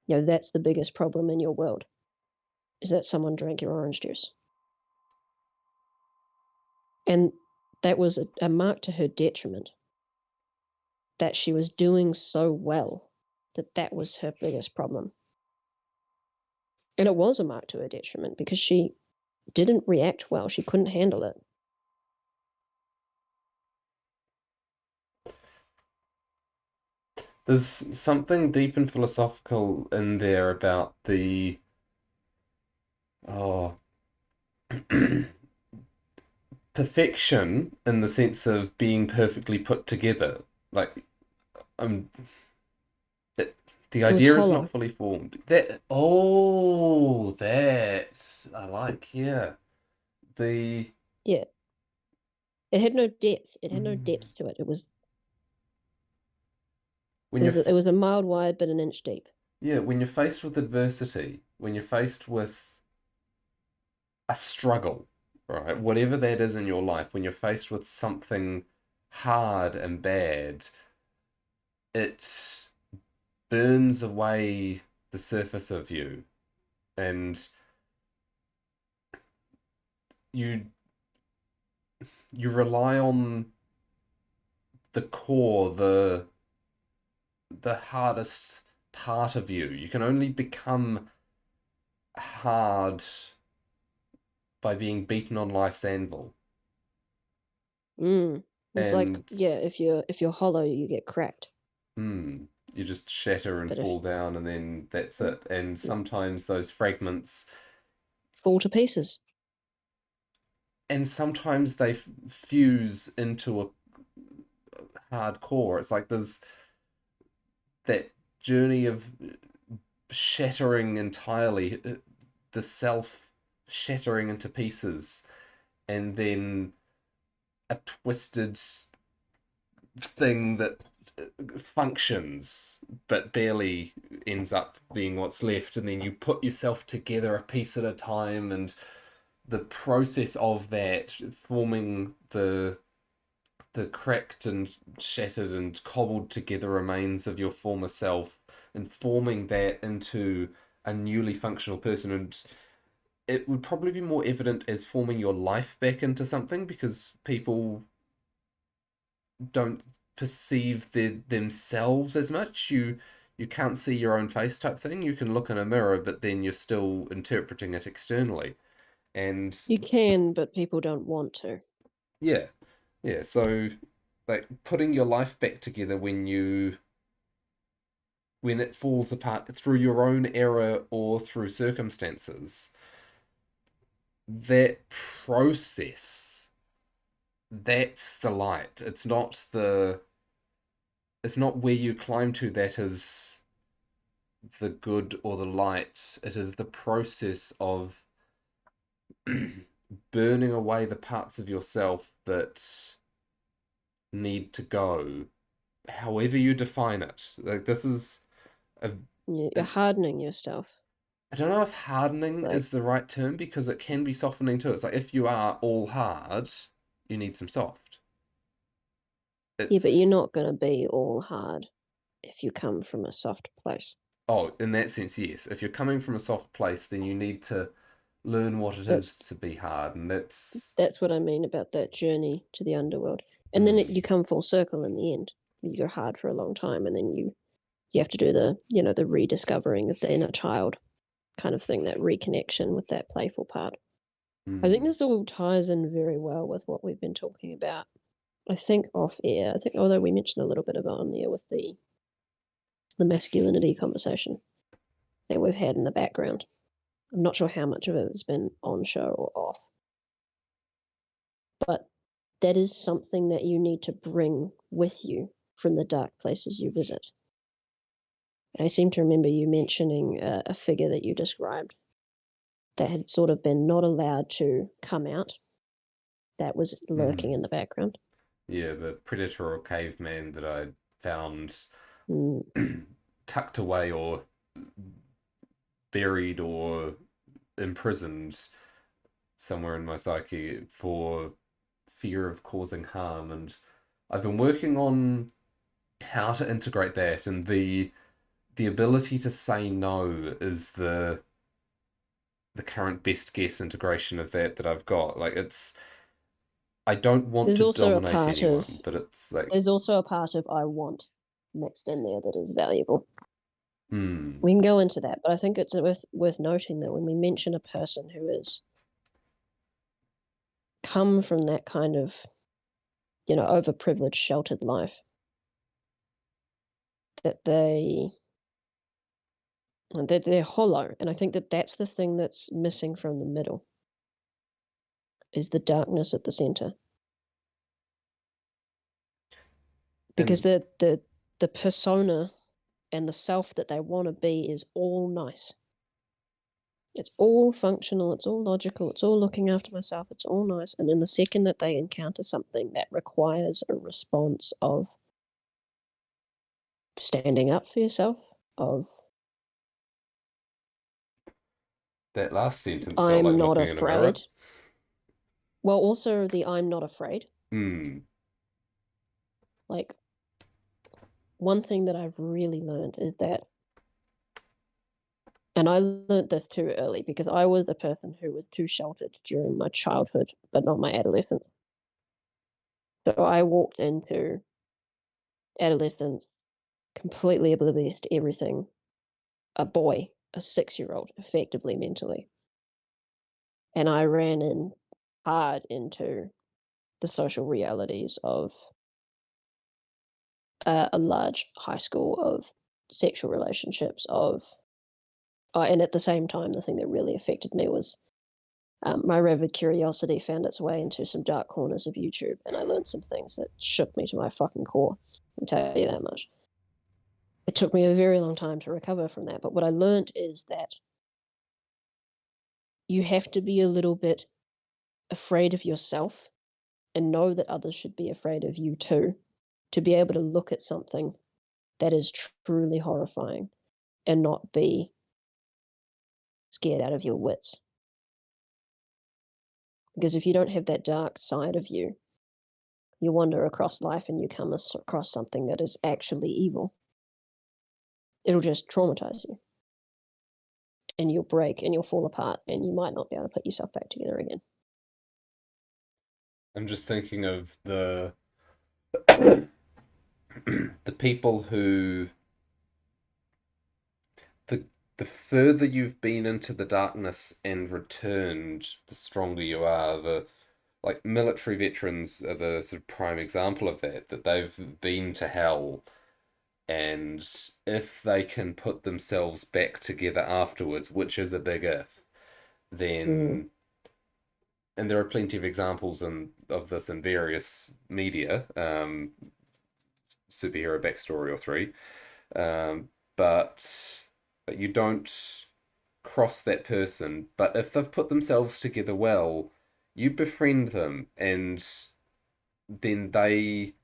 that's the biggest problem in your world is that someone drank your orange juice. And that was a mark to her detriment that she was doing so well that that was her biggest problem. And it was a mark to her detriment because she didn't react well. She couldn't handle it. There's something deep and philosophical in there about the oh perfection in the sense of being perfectly put together. Like um, it, the It was idea is not hollow. fully formed. That I like. Yeah, the Yeah. It had no depth. It had no mm, depth to it. It was when it you're was it was a mile wide but an inch deep. yeah, when you're faced with adversity, when you're faced with a struggle, right? Whatever that is in your life, when you're faced with something hard and bad, it burns away the surface of you, and you you rely on the core, the hardest part of you. You can only become hard by being beaten on life's anvil. Mm. It's like, And yeah, if you're hollow, you get cracked. you just shatter and But if fall down, and then that's mm, it. And mm, sometimes those fragments, fall to pieces. and sometimes they fuse into a hard core. It's like there's that journey of shattering entirely, the self shattering into pieces, and then a twisted thing that functions but barely ends up being what's left, and then you put yourself together a piece at a time, and the process of that forming the cracked and shattered and cobbled together remains of your former self and forming that into a newly functional person. And it would probably be more evident as forming your life back into something because people don't perceive themselves as much. You can't see your own face type thing. You can look in a mirror, but then you're still interpreting it externally. And You can, but people don't want to. yeah, yeah. So like putting your life back together when it falls apart through your own error or through circumstances, that process, that's the light. It's not where you climb to that is the good or the light. It is the process of burning away the parts of yourself that need to go, however you define it. Like this is a, You're a hardening yourself. I don't know if hardening Like, is the right term because it can be softening too. It's like if you are all hard, you need some soft. yeah, but you're It's not going to be all hard if you come from a soft place. Oh, in that sense, yes. If you're coming from a soft place, then you need to learn what it is That's to be hard, and that's what I mean about that journey to the underworld. And then mm, you come full circle in the end. You go hard for a long time, and then you have to do the rediscovering of the inner child kind of thing, that reconnection with that playful part. I think mm, this all ties in very well with what we've been talking about. I think off air, I think although we mentioned a little bit about on there with the masculinity conversation that we've had in the background. I'm not sure how much of it has been on show or off, but that is something that you need to bring with you from the dark places you visit. I seem to remember you mentioning a figure that you described that had sort of been not allowed to come out, that was lurking mm. in the background. Yeah, the predator or caveman that I found Mm, tucked away or buried or imprisoned somewhere in my psyche for fear of causing harm. And I've been working on how to integrate that, and the ability to say no is the current best guess integration of that I've got. Like I don't want there's to also a dominate part of anyone, but it's like there's also a part of I want mixed in there that is valuable. hmm We can go into that, but I think it's worth noting that when we mention a person who has come from that kind of overprivileged, sheltered life, that they're hollow, and I think that that's the thing that's missing from the middle is the darkness at the center, because and the persona and the self that they want to be is all nice. It's all functional, it's all logical, it's all looking after myself, it's all nice. And then the second that they encounter something that requires a response of standing up for yourself, of that last sentence felt I'm like not looking in a mirror. afraid. Well, also the I'm not afraid. Hmm. Like, one thing that I've really learned is that, and I learned this too early because I was the person who was too sheltered during my childhood, but not my adolescence. So I walked into adolescence completely oblivious to everything a boy, a 6-year-old, effectively mentally. And I ran in hard into the social realities of a large high school, of sexual relationships, and at the same time, the thing that really affected me was my rabid curiosity found its way into some dark corners of YouTube, and I learned some things that shook me to my fucking core. I'll tell you that much. It took me a very long time to recover from that, but what I learned is that you have to be a little bit afraid of yourself and know that others should be afraid of you too, to be able to look at something that is truly horrifying and not be scared out of your wits. Because if you don't have that dark side of you, you wander across life and you come across something that is actually evil, it'll just traumatize you and you'll break and you'll fall apart and you might not be able to put yourself back together again. I'm just thinking of the people who the the further you've been into the darkness and returned, the stronger you are. The like military veterans are the sort of prime example of that, that they've been to hell, and if they can put themselves back together afterwards, which is a big if, Mm. then and there are plenty of examples of this in various media, superhero backstory or three, um, but you don't cross that person. But if they've put themselves together well, you befriend them, and then they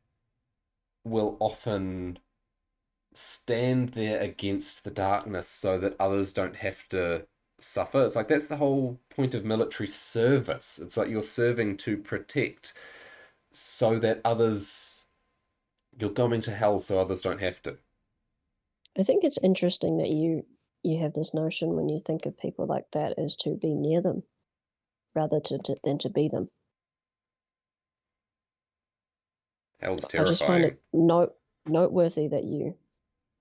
will often stand there against the darkness so that others don't have to suffer. It's like that's the whole point of military service. It's like you're serving to protect so that others, you're going to hell so others don't have to. I think it's interesting that you have this notion when you think of people like that is to be near them rather than to be them. Hell's I just find terrifying. it noteworthy that you,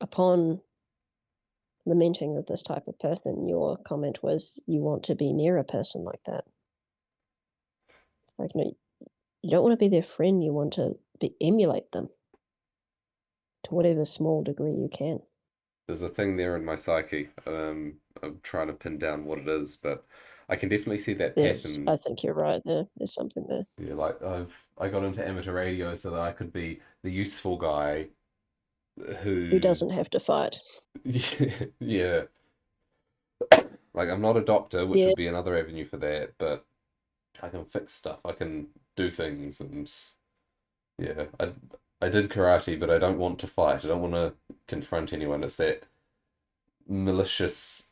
upon lamenting of this type of person, your comment was you want to be near a person like that. Like, no, you don't want to be their friend. You want to emulate them to whatever small degree you can. There's a thing there in my psyche. I'm trying to pin down what it is, but I can definitely see that I pattern. think you're right there. There's something there. Yeah, like I got into amateur radio so that I could be the useful guy Who who, doesn't have to fight? yeah, like I'm not a doctor, which Yeah, would be another avenue for that, but I can fix stuff. I can do things, and yeah, I did karate, but I don't want to fight. I don't want to confront anyone. It's that malicious,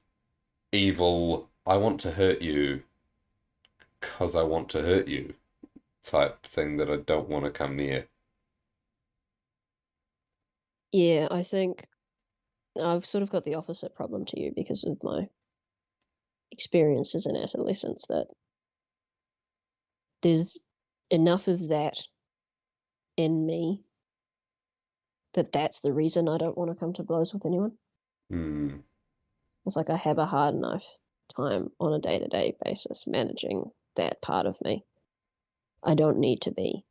evil, I want to hurt you because I want to hurt you type thing that I don't want to come near. yeah. I think I've sort of got the opposite problem to you because of my experiences in adolescence that there's enough of that in me that that's the reason I don't want to come to blows with anyone. Hmm. It's like I have a hard enough time on a day to day basis managing that part of me. I don't need to be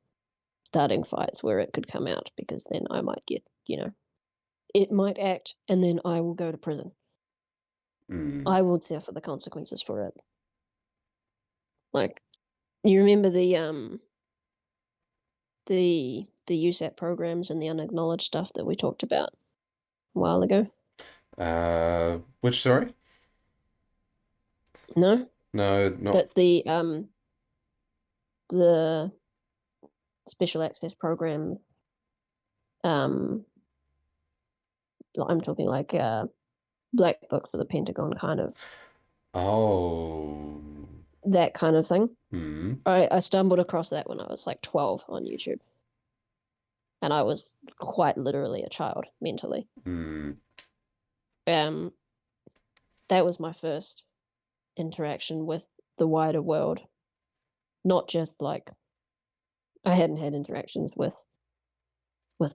starting fights where it could come out because then I might get, it might act and then I will go to prison. Hmm. I will suffer the consequences for it. Like you remember the USAT programs and the unacknowledged stuff that we talked about a while ago? Which, sorry? No? No, not. That the special access program, um I'm talking like black book for the Pentagon kind of Oh. that kind of thing. Hmm. I stumbled across that when I was like 12 on YouTube. And I was quite literally a child mentally. Hmm. Um that was my first interaction with the wider world. Not just like I hadn't had interactions with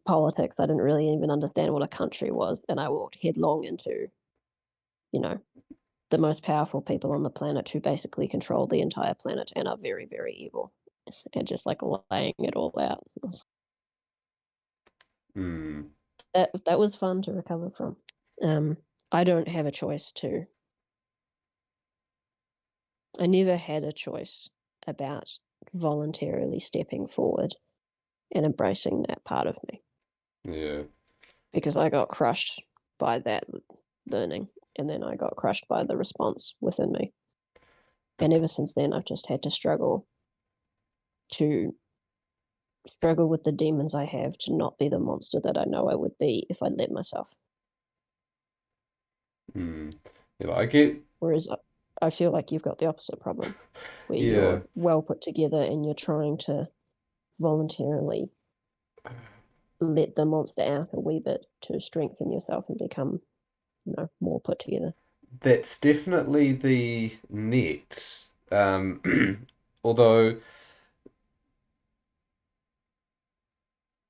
politics. I didn't really even understand what a country was, and I walked headlong into, you know, the most powerful people on the planet who basically control the entire planet and are very, very evil, and just like laying it all out. Hmm. That was fun to recover from. Um, I don't have a choice to. I never had a choice about voluntarily stepping forward and embracing that part of me Yeah. because I got crushed by that learning, and then I got crushed by the response within me. The And ever since then, I've just had to to struggle with the demons I have to not be the monster that I know I would be if I let myself. hmm. Yeah, I get. Whereas I feel like you've got the opposite problem, where Yeah. you're well put together and you're trying to voluntarily let the monster out a wee bit to strengthen yourself and become, more put together. That's definitely the net. Although,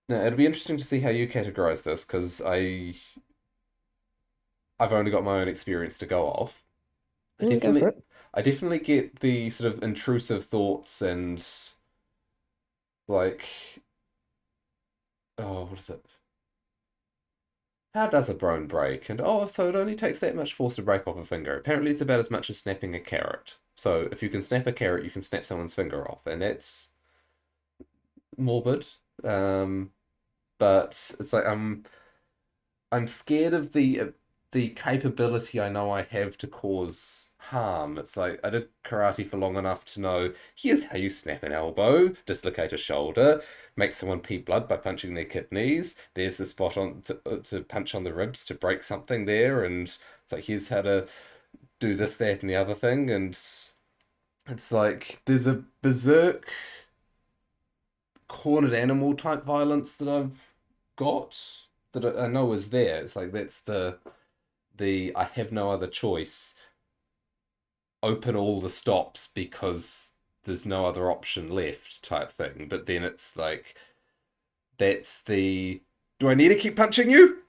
no, it'll be interesting to see how you categorize this because I've only got my own experience to go off. I Go for definitely it. I definitely get the sort of intrusive thoughts and like, oh, what is it? How does a bone break? And oh, so it only takes that much force to break off a finger. Apparently, it's about as much as snapping a carrot. So if you can snap a carrot, you can snap someone's finger off, and that's morbid. Um, but it's like I'm scared of the capability I know I have to cause harm. It's like I did karate for long enough to know here's how you snap an elbow, dislocate a shoulder, make someone pee blood by punching their kidneys. There's the spot to punch on the ribs to break something there, and it's like here's how to do this, that, and the other thing. And it's like there's a berserk cornered animal type violence that I've got that I know is there. It's like that's the I have no other choice, open all the stops because there's no other option left type thing. But then it's like that's the do I need to keep punching you?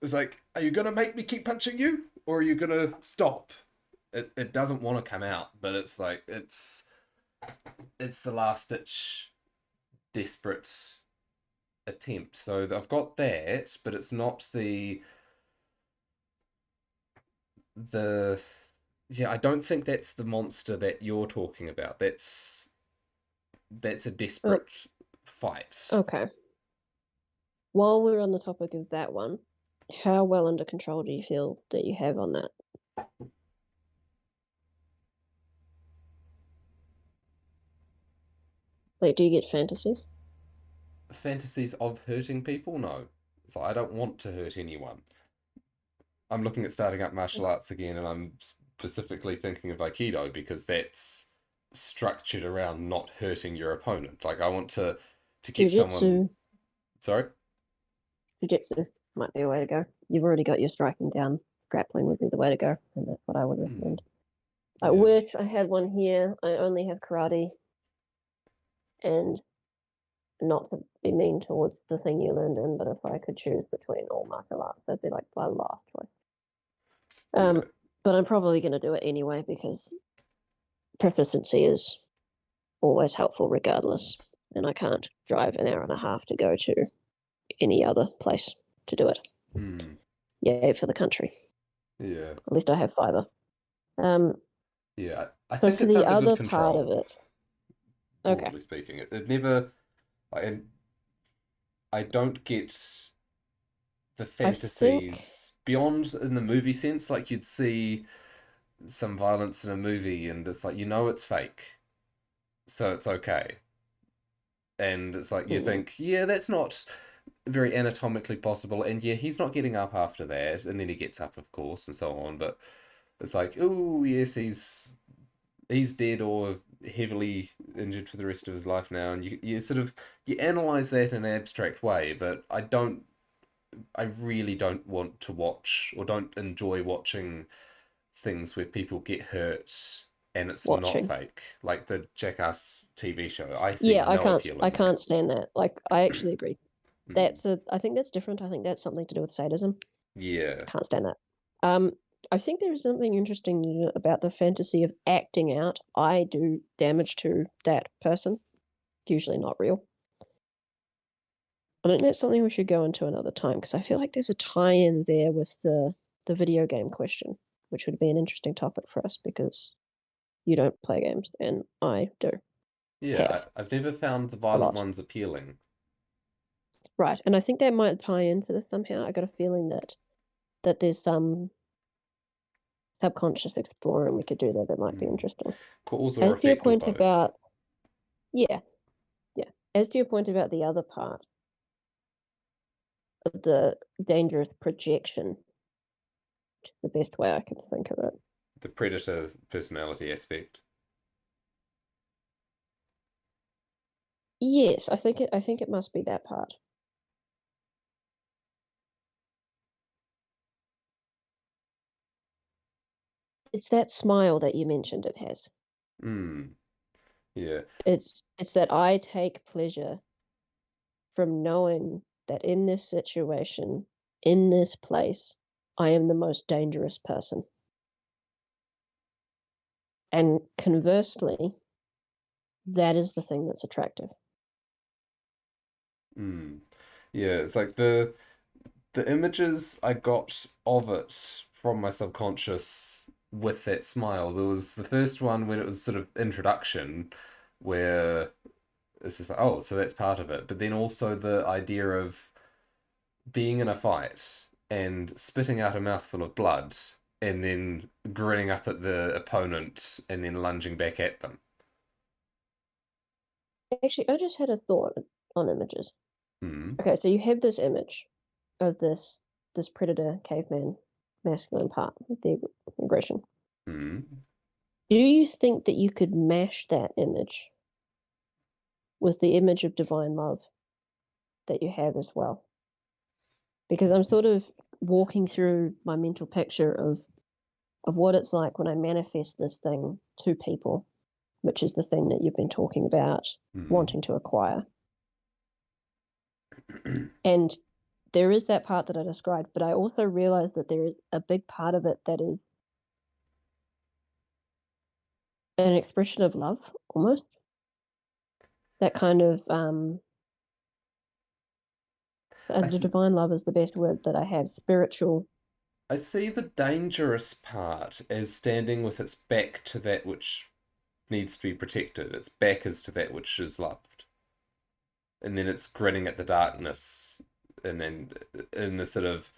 It's like, are you gonna make me keep punching you? Or are you gonna stop? It doesn't want to come out, but it's like it's the last ditch desperate attempt. So I've got that, but it's not the yeah, I don't think that's the monster that you're talking about. That's a Oh, desperate fight. okay. While we're on the topic of that one, how well under control do you feel that you have on that? Like, do you get fantasies? Fantasies of hurting people? No. So I don't want to hurt anyone. I'm looking at starting up martial arts again, and I'm specifically thinking of Aikido because that's structured around not hurting your opponent. Like I want to get someone. Jiu-jitsu. Sorry. Jiu-jitsu might be a way to go. You've already got your striking down. Grappling would be the way to go, and that's what I would Hmm. recommend. I Yeah. wish I had one here. I only have karate, and not to be mean towards the thing you learned in, but if I could choose between all martial arts, that'd be like my last choice. Um, Yeah. but I'm probably going to do it anyway because proficiency is always helpful regardless, and I can't drive an hour and a half to go to any other place to do it. Hmm. Yay for the country. Yeah. At least I have fiber. Um, Yeah. I so think for it's the under good other part of control, it, okay, broadly speaking. It never. I don't get the I think fantasies beyond in the movie sense. Like you'd see some violence in a movie, and it's like you know it's fake, so it's okay. And it's like you mm, think, yeah, that's not very anatomically possible, and yeah, he's not getting up after that, and then he gets up, of course, and so on. But it's like, oh yes, he's dead or heavily injured for the rest of his life now, and you sort of you analyze that in an abstract way. But I really don't want to watch or don't enjoy watching things where people get hurt and it's not watching. fake, like the Jackass TV show. I see Yeah, no appeal I in that. can't stand that. Like, I actually agree. Mm. I think that's different. I think that's something to do with sadism. Yeah. Can't stand that. Um, I think there is something interesting about the fantasy of acting out. I do damage to that person, usually not real. I think that's something we should go into another time because I feel like there's a tie-in there with the video game question, which would be an interesting topic for us because you don't play games and I do have I've never found the a violent lot. ones appealing. Right, and I think that might tie into this somehow. I got a feeling that there's some subconscious exploring we could do there that might be Mm. interesting. Cause or As to your effect or point both. about, yeah, yeah. As to your point about the other part of the dangerous projection, which is the best way I can think of it. The predator personality aspect. Yes, I think it must be that part. It's that smile that you mentioned it has. Mm, yeah. It's that I take pleasure from knowing that in this situation, in this place, I am the most dangerous person. And conversely, that is the thing that's attractive. Mm. Yeah, it's like the images I got of it from my subconscious with that smile. There was the first one when it was sort of introduction, where it's just like, oh, so that's part of it. But then also the idea of being in a fight and spitting out a mouthful of blood and then grinning up at the opponent and then lunging back at them. Actually, I just had a thought on images. Hmm. Okay, so you have this image of this predator caveman masculine part, the aggression. Hmm. Do you think that you could mash that image with the image of divine love that you have as well? Because I'm sort of walking through my mental picture of what it's like when I manifest this thing to people, which is the thing that you've been talking about Hmm. wanting to acquire. And there is that part that I described, but I also realize that there is a big part of it that is an expression of love, almost. That kind of I the see, divine love is the best word that I have. Spiritual. I see the dangerous part as standing with its back to that which needs to be protected. Its back is to that which is loved. And then it's grinning at the darkness and then in the sort of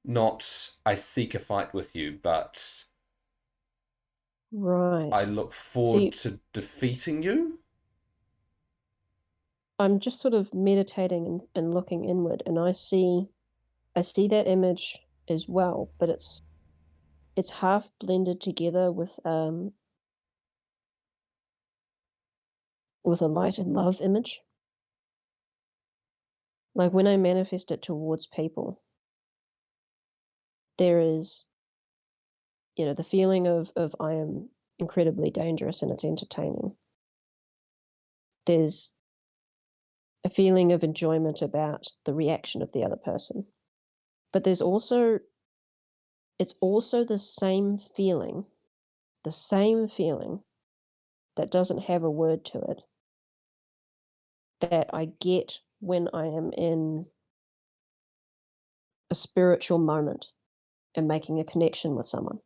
not I seek a fight with you, but Right. I look forward See, to defeating you. I'm just sort of meditating and looking inward, and I see that image as well, but it's half blended together with a light and love image. Like when I manifest it towards people, there is, the feeling of I am incredibly dangerous and it's entertaining. There's a feeling of enjoyment about the reaction of the other person. But it's also the same feeling that doesn't have a word to it that I get when I am in a spiritual moment and making a connection with someone.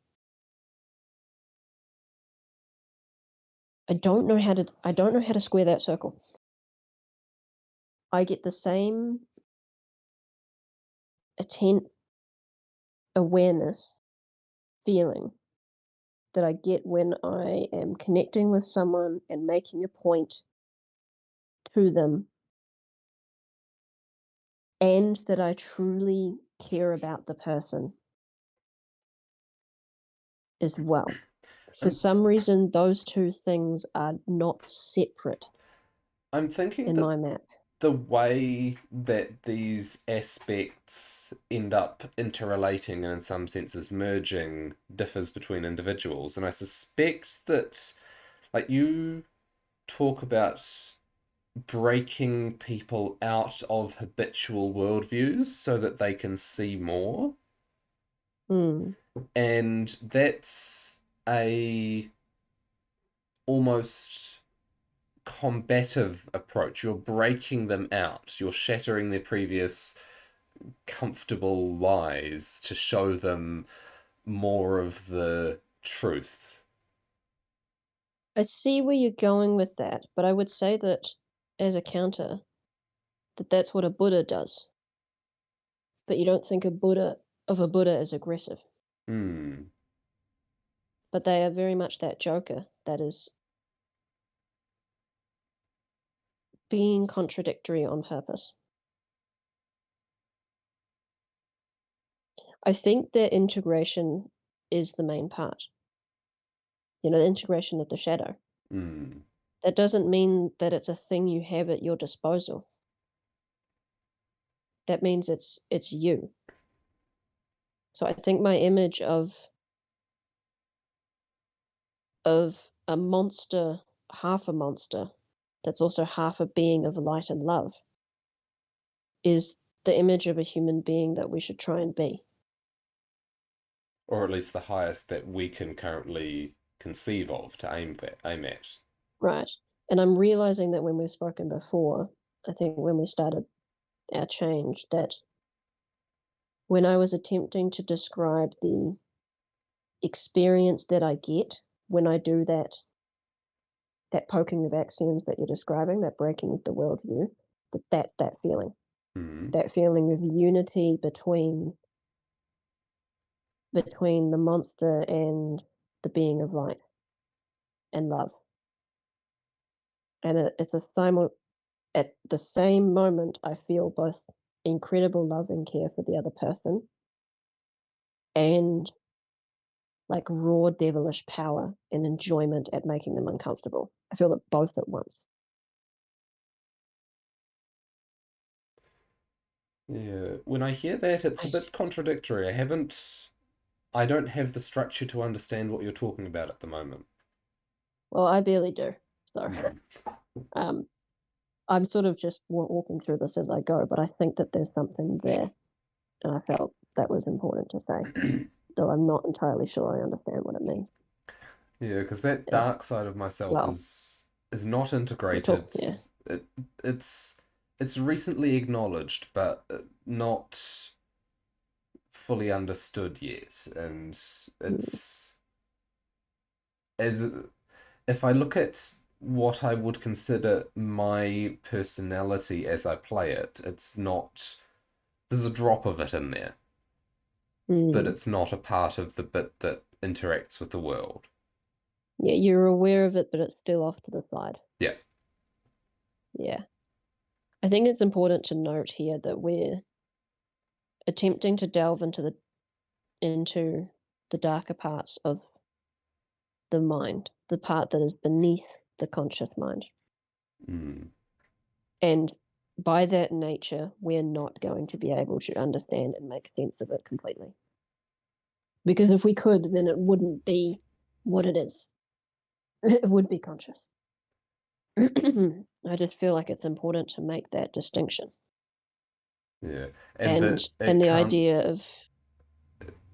I don't know how to square that circle. I get the same attent awareness feeling that I get when I am connecting with someone and making a point to them, and that I truly care about the person as well. For I'm some reason, those two things are not separate I'm thinking in that my map. the way that these aspects end up interrelating and in some senses merging differs between individuals. And I suspect that, like, you talk about breaking people out of habitual worldviews so that they can see more. Mm, And that's a almost combative approach. You're breaking them out. You're shattering their previous comfortable lies to show them more of the truth. I see where you're going with that, but I would say that as a counter, that that's what a Buddha does. But you don't think of a Buddha as aggressive. Hmm. But they are very much that joker that is being contradictory on purpose. I think that integration is the main part. The integration of the shadow. Hmm. That doesn't mean that it's a thing you have at your disposal. That means it's you. So I think my image of a monster, half a monster, that's also half a being of light and love, is the image of a human being that we should try and be. Or at least the highest that we can currently conceive of to aim at. Right. And I'm realizing that when we've spoken before, I think when we started our change, that when I was attempting to describe the experience that I get when I do that poking of axioms that you're describing, that breaking of the worldview, that feeling, Mm. that feeling of unity between the monster and the being of light and love, and it's a at the same moment I feel both incredible love and care for the other person and like raw devilish power and enjoyment at making them uncomfortable. I feel it both at once. Yeah, when I hear that, it's a I, bit contradictory. I don't have the structure to understand what you're talking about at the moment. well, I barely do. So Hmm. um, I'm sort of just walking through this as I go, but I think that there's something there, and I felt that was important to say, though I'm not entirely sure I understand what it means. Yeah, because that It's dark side of myself well, is not we'll integrated. talk. Yeah. It it's it's recently acknowledged, but not fully understood yet. And Mm, it's as if I look at what I would consider my personality as I play it, it's not. There's a drop of it in there, but mm. it's not a part of the bit that interacts with the world. Yeah, you're aware of it, but it's still off to the side. Yeah. Yeah. I think it's important to note here that we're attempting to delve into the darker parts of the mind, the part that is beneath the conscious mind. Mm. And by that nature, we're not going to be able to understand and make sense of it completely. Because if we could, then it wouldn't be what it is. It would be conscious. I just feel like it's important to make that distinction. Yeah. And And that and the idea of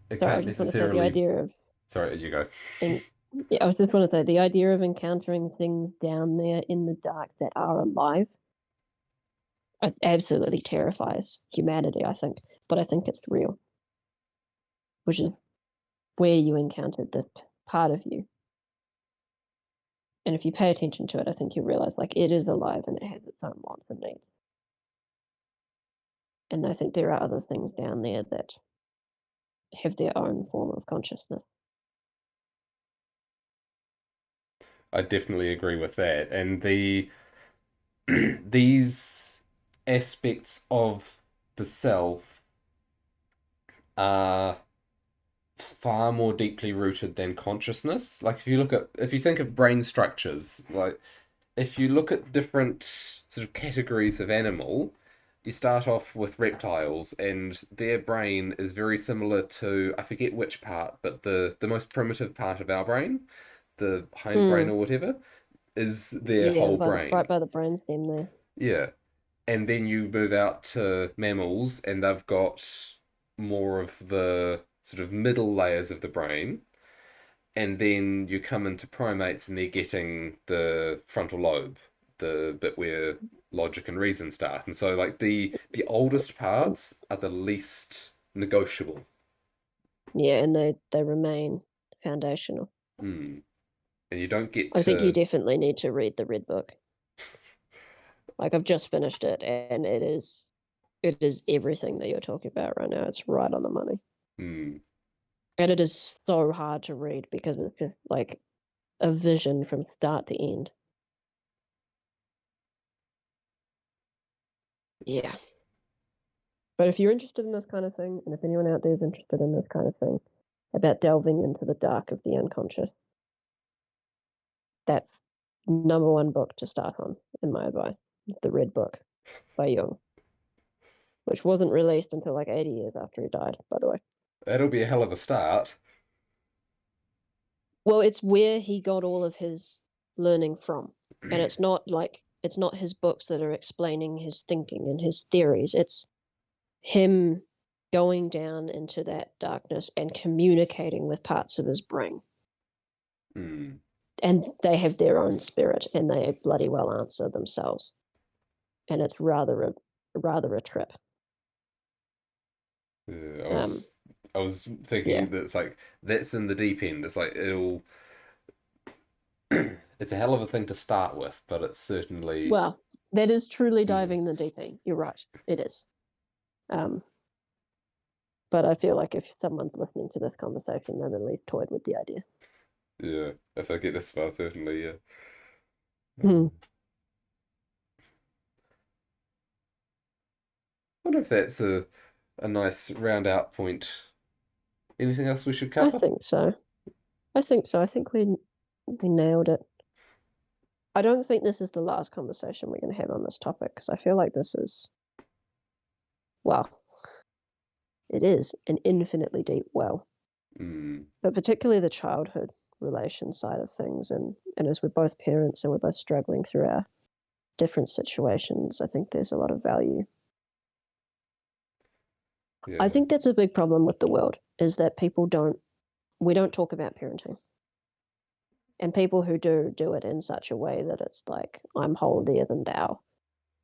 it sorry, I can't just want to say the necessarily. idea of Sorry, you go. in, yeah, I was just want to say the idea of encountering things down there in the dark that are alive absolutely terrifies humanity, I think. But I think it's real, which is where you encountered this part of you. And if you pay attention to it, I think you realize like it is alive and it has its own wants and needs. And I think there are other things down there that have their own form of consciousness. I definitely agree with that. And these aspects of the self are far more deeply rooted than consciousness. Like if you think of brain structures, like if you look at different sort of categories of animal, you start off with reptiles, and their brain is very similar to, I forget which part, but the most primitive part of our brain, the hindbrain Mm, or whatever, is their yeah, whole right brain. by the brainstem there. Yeah. And then you move out to mammals, and they've got more of the sort of middle layers of the brain. And then you come into primates, and they're getting the frontal lobe, the bit where logic and reason start. And so, like the oldest parts are the least negotiable. Yeah, and they remain foundational. Hmm. And you don't get I think you to. definitely need to read the Red Book. Like I've just finished it, and it is everything that you're talking about right now. It's right on the money, Hmm. and it is so hard to read because it's just like a vision from start to end. Yeah, but if you're interested in this kind of thing, and if anyone out there is interested in this kind of thing, about delving into the dark of the unconscious, that's number one book to start on, in my advice. The Red Book by Jung, which wasn't released until like 80 years after he died, by the way. That'll be a hell of a start. Well, it's where he got all of his learning from. And it's not his books that are explaining his thinking and his theories. It's him going down into that darkness and communicating with parts of his brain. Hmm. And they have their own spirit and they bloody well answer themselves. And it's rather a trip. Yeah, Um, I was yeah. thinking that it's like that's in the deep end. It's like it'll it's a hell of a thing to start with, but it's certainly Well, that is truly mm, diving the deep end. You're right. It is. Um, but I feel like if someone's listening to this conversation, they've at least toyed with the idea. yeah. If I get this far, certainly, yeah. Hmm. Wonder if that's a nice round out point. Anything else we should I cover? think so. I think so. I think we nailed it. I don't think this is the last conversation we're going to have on this topic because I feel like this is, well, it is an infinitely deep well, Mm, but particularly the childhood relation side of things. And as we're both parents and we're both struggling through our different situations, I think there's a lot of value. I yeah. think that's a big problem with the world is that we don't talk about parenting. And people who do it in such a way that it's like, I'm holier than thou.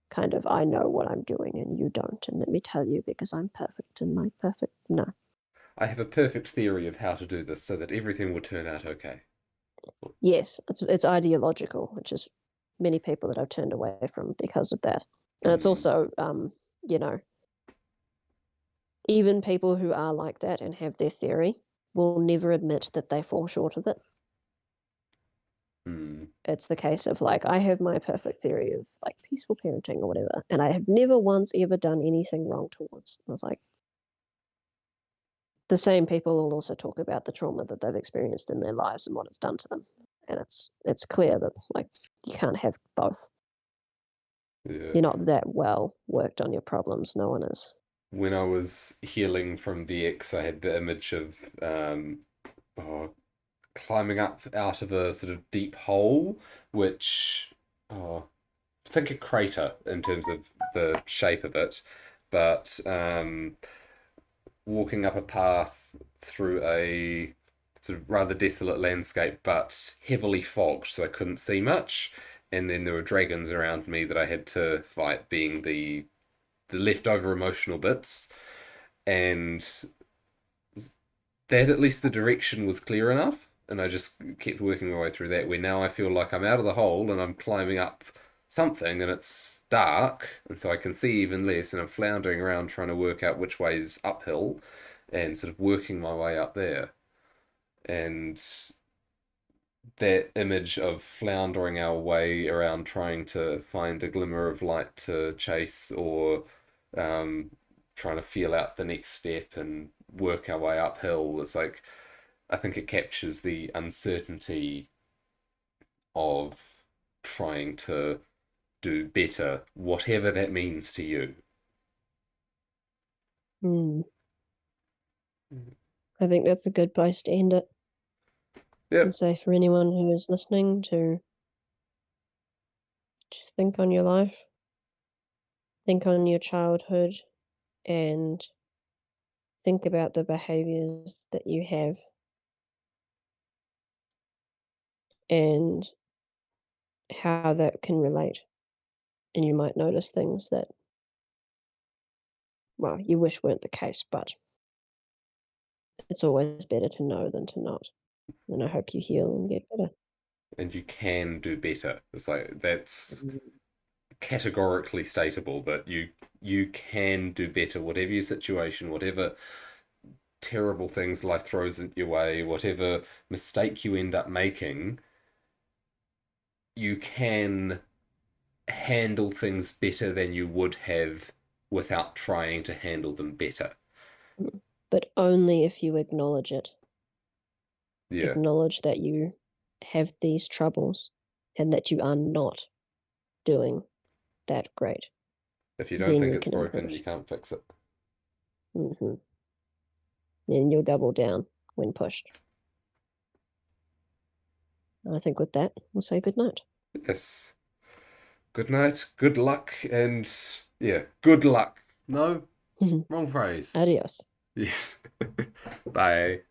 Kind of, I know what I'm doing and you don't. And let me tell you because I'm perfect and my perfect. No. I have a perfect theory of how to do this so that everything will turn out okay. Yes, it's ideological, which is many people that I've turned away from because of that. And it's Mm, also, you know, even people who are like that and have their theory will never admit that they fall short of it. mm. It's the case of like, I have my perfect theory of like peaceful parenting or whatever, and I have never once ever done anything wrong towards. I was like, the same people will also talk about the trauma that they've experienced in their lives and what it's done to them. And it's clear that like you can't have both. Yeah. You're not that well worked on your problems. No one is. When I was healing from the ex, I had the image of oh, climbing up out of a sort of deep hole, which oh, think a crater in terms of the shape of it, but walking up a path through a sort of rather desolate landscape, but heavily fogged, so I couldn't see much. And then there were dragons around me that I had to fight, being the leftover emotional bits. And that at least the direction was clear enough. And I just kept working my way through that. Where now I feel like I'm out of the hole and I'm climbing up something and it's dark. And so I can see even less. And I'm floundering around trying to work out which way's uphill and sort of working my way up there. And that image of floundering our way around trying to find a glimmer of light to chase or um, trying to feel out the next step and work our way uphill. It's like, I think it captures the uncertainty of trying to do better, whatever that means to you. Mm. I think that's a good place to end it. And Yep. say for anyone who is listening to just think on your life, think on your childhood, and think about the behaviors that you have and how that can relate. And you might notice things that, well, you wish weren't the case, but it's always better to know than to not. And I hope you heal and get better. And you can do better. It's like that's categorically stateable that you can do better, whatever your situation, whatever terrible things life throws at your way, whatever mistake you end up making, you can handle things better than you would have without trying to handle them better. But only if you acknowledge it. Yeah. Acknowledge that you have these troubles and that you are not doing that great, If you don't then think you it's can improve broken, it. you can't fix it. Hmm. Then you'll double down when pushed. I think with that, we'll say good night. Yes. Good night, good luck, and yeah, good luck. No, wrong phrase. Adios. Yes. Bye.